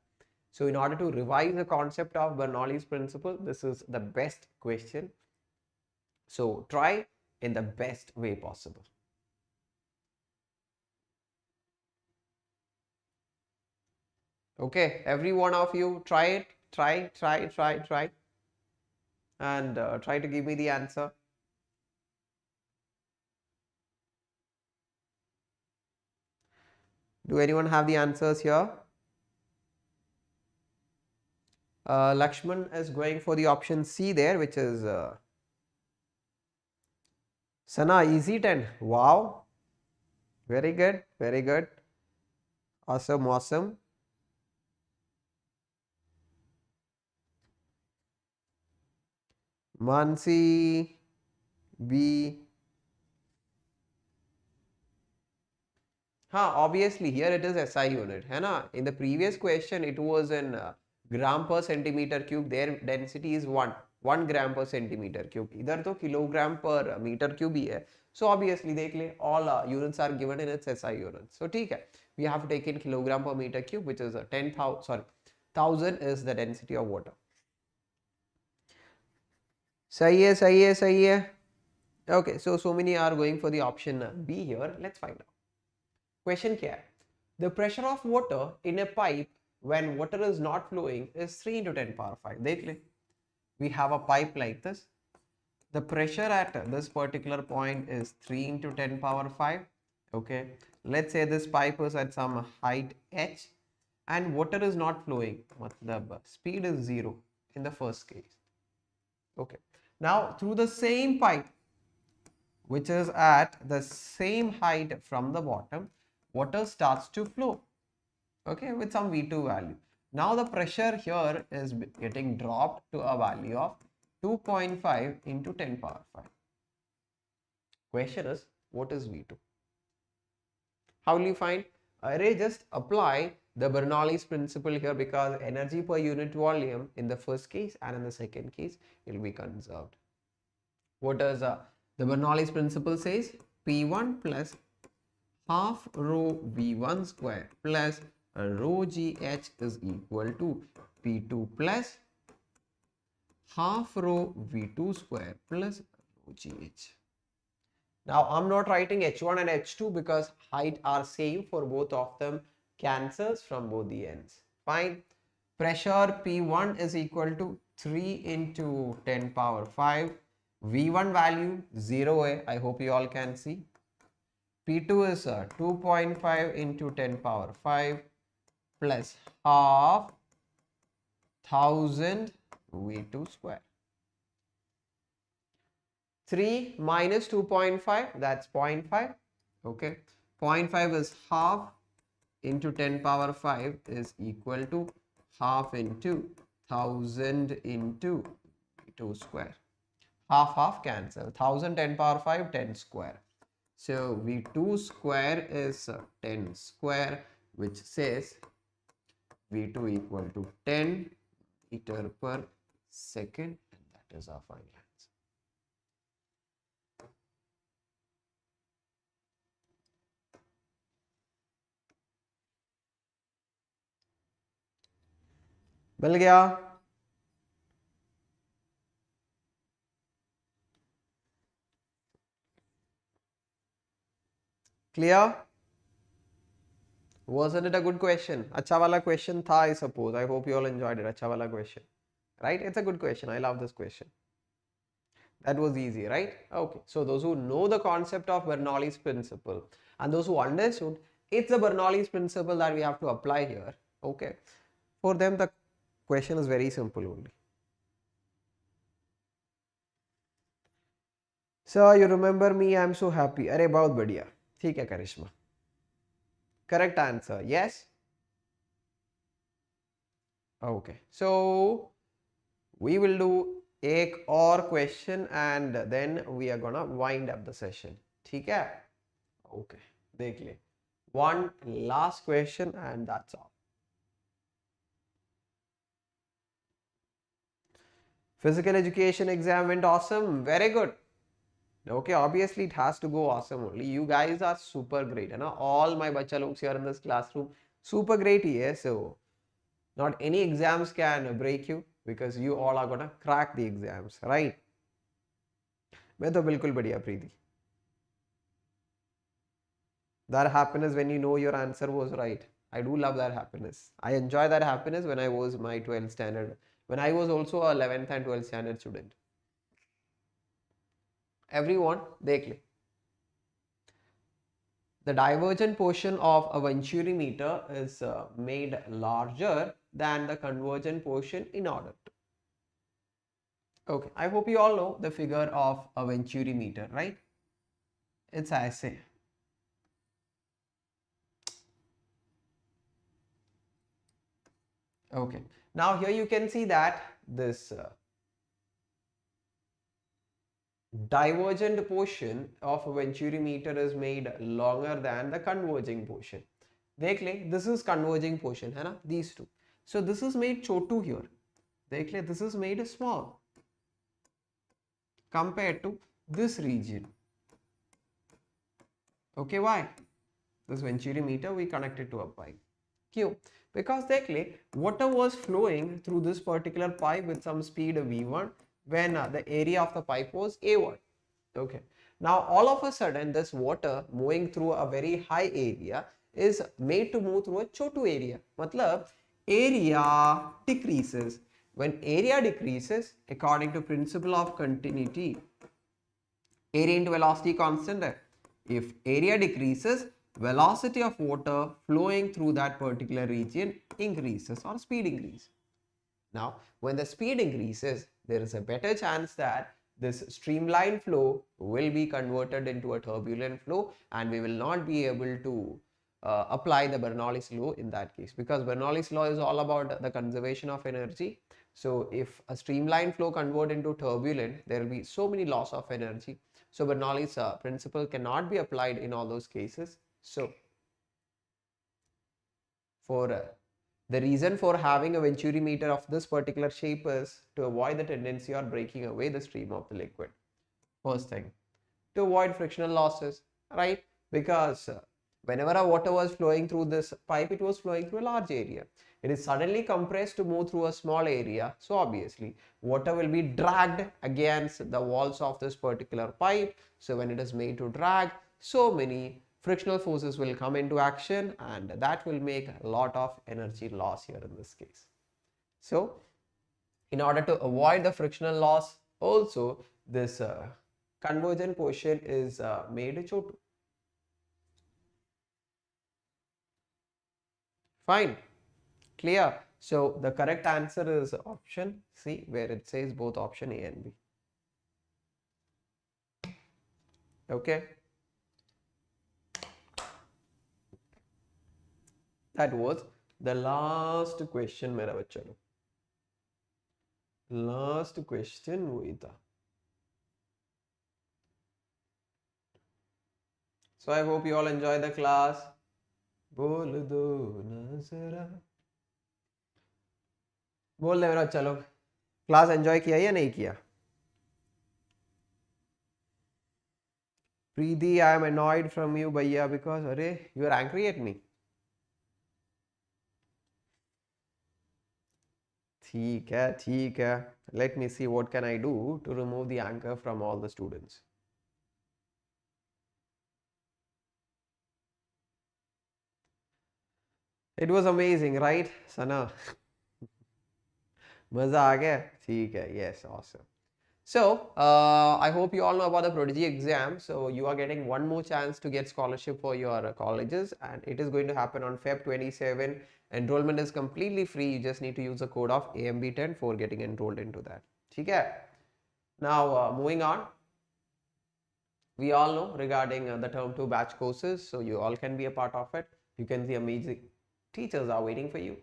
So in order to revise the concept of Bernoulli's principle, this is the best question. So try in the best way possible. Okay, every one of you try it. Try. And try to give me the answer. Do anyone have the answers here? Lakshman is going for the option C there, which is Sana, easy 10. Wow. Very good. Very good. Awesome. Awesome. Mansi B. Obviously here it is SI unit. है ना? In the previous question it was in gram per centimeter cube. Their density is 1 gram per centimeter cube. इधर तो kilogram per meter cube ही है. So obviously देख ले, all units are given in its SI units. So ठीक है. We have to take in kilogram per meter cube, which is 1000 is the density of water. सही है. Okay, so many are going for the option B here. Let's find out. Question क्या है? The pressure of water in a pipe when water is not flowing is 3 into 10 power 5. देख ले. We have a pipe like this. The pressure at this particular point is 3 into 10 power 5. Okay. Let's say this pipe is at some height h and water is not flowing. The speed is 0 in the first case. Okay. Now through the same pipe which is at the same height from the bottom, water starts to flow, okay, with some V2 value. Now the pressure here is getting dropped to a value of 2.5 into 10 power 5. Question is, what is V2? How will you find? Array, just apply the Bernoulli's principle here, because energy per unit volume in the first case and in the second case it will be conserved. What does the Bernoulli's principle says? P1 plus half rho V1 square plus rho GH is equal to P2 plus half rho V2 square plus rho GH. Now I'm not writing H1 and H2 because height are same for both of them, cancels from both the ends. Fine. Pressure P1 is equal to 3 into 10 power 5. V1 value 0 I hope you all can see. P2 is 2.5 into 10 power 5 plus half 1000 V2 square. 3 minus 2.5, that's 0.5. Okay. 0.5 is half into 10 power 5 is equal to half into 1000 into V2 square. Half cancel. 1000 10 power 5, 10 square. So V2 square is 10 square, which says V2 equal to 10 meter per second, and that is our final answer. मिल गया? Clear? Wasn't it a good question? अच्छा वाला question था, I suppose. I hope you all enjoyed it. अच्छा वाला question. Right? It's a good question. I love this question. That was easy, right? Okay. So those who know the concept of Bernoulli's principle and those who understood, it's the Bernoulli's principle that we have to apply here. Okay. For them, the question is very simple only. Sir, you remember me? I'm so happy. अरे बहुत बढ़िया. ठीक है करिश्मा. Correct answer. Yes. Okay. So we will do एक और question and then we are gonna wind up the session. ठीक है? Okay. देख ले. One last question and that's all. Physical education exam went awesome. Very good. Okay, obviously it has to go awesome only. You guys are super great, you know. All my bacha looks here in this classroom, super great here. So not any exams can break you because you all are gonna crack the exams, right? मैं तो बिल्कुल बढ़िया प्रीति. That happiness when you know your answer was right. I do love that happiness. I enjoy that happiness when I was my 12th standard. When I was also a 11th and 12th standard student. Everyone, देख ले. The divergent portion of a venturi meter is made larger than the convergent portion in order to. Okay, I hope you all know the figure of a venturi meter, right? It's ऐसे. Okay, now here you can see that this divergent portion of a venturi meter is made longer than the converging portion. देख ले, this is converging portion है ना, these two. So this is made Chhotu here. देख ले, this is made small compared to this region. Okay, why? This venturi meter we connected to a pipe. क्यों? Because देख ले, water was flowing through this particular pipe with some speed V1 when the area of the pipe was A1. Okay. Now all of a sudden this water moving through a very high area is made to move through a chotu area. मतलब area decreases. When area decreases, according to principle of continuity, area into velocity constant है. If area decreases, velocity of water flowing through that particular region increases or speed increases. Now, when the speed increases, there is a better chance that this streamline flow will be converted into a turbulent flow and we will not be able to apply the Bernoulli's law in that case, because Bernoulli's law is all about the conservation of energy. So if a streamline flow convert into turbulent, there will be so many loss of energy. So Bernoulli's principle cannot be applied in all those cases. So for the reason for having a venturi meter of this particular shape is to avoid the tendency or breaking away the stream of the liquid. First thing, to avoid frictional losses, right? Because whenever a water was flowing through this pipe, it was flowing through a large area. It is suddenly compressed to move through a small area. So obviously, water will be dragged against the walls of this particular pipe. So when it is made to drag, so many frictional forces will come into action and that will make a lot of energy loss here in this case. So in order to avoid the frictional loss, also this convergent portion is made chotu. Fine, clear. So the correct answer is option C, where it says both option A and B. Okay. That was the last question, मेरा बच्चा लोग. Last question वही था. So I hope you all enjoy the class. बोल दो ना जरा. बोल दे मेरा बच्चा लोग. क्लास एंजॉय किया या नहीं किया? Preeti, I am annoyed from you, भैया, because अरे you are angry at me. ठीक है. Let me see what can I do to remove the anchor from all the students. It was amazing, right, Sana? मजा आ गया? ठीक है. Yes, awesome. So, I hope you all know about the Prodigy exam. So, you are getting one more chance to get scholarship for your colleges, and it is going to happen on Feb 27. Enrollment is completely free. You just need to use the code of AMB10 for getting enrolled into that. Okay. Now, moving on. We all know regarding the term 2 batch courses. So, you all can be a part of it. You can see amazing teachers are waiting for you.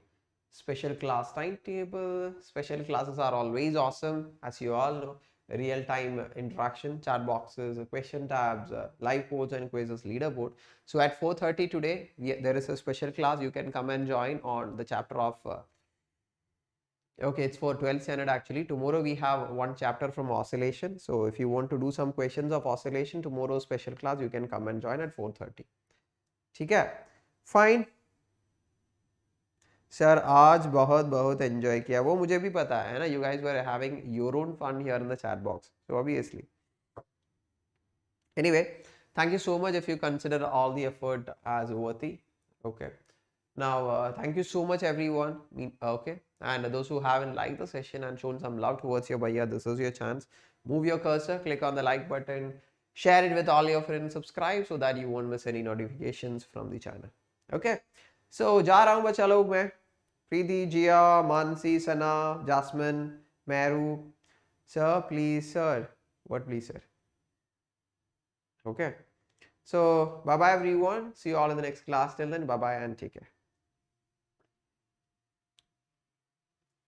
Special class timetable. Special classes are always awesome, as you all know. Real-time interaction, chat boxes, question tabs, live codes and quizzes, leaderboard. So at 4:30 today, there is a special class. You can come and join on the chapter of Okay, it's for 12th standard actually. Tomorrow we have one chapter from oscillation. So if you want to do some questions of oscillation, tomorrow's special class, you can come and join at 4:30. ठीक है? Fine. Sir आज बहुत बहुत enjoy किया, वो मुझे भी पता है ना. You guys were having your own fun here in the chat box, so obviously. Anyway, thank you so much if you consider all the effort as worthy. Okay. Now, thank you so much everyone. Okay, and those who haven't liked the session and shown some love towards your bhaiya, this is your chance. Move your cursor, click on the like button, share it with all your friends, subscribe so that you won't miss any notifications from the channel. Okay, so जा रहा हूँ बच्चा लोग मैं. Preeti, Jia, Mansi, Sana, Jasmine, Meru. Sir, please, sir. What please, sir? Okay. So, bye-bye everyone. See you all in the next class. Till then, bye-bye and take care.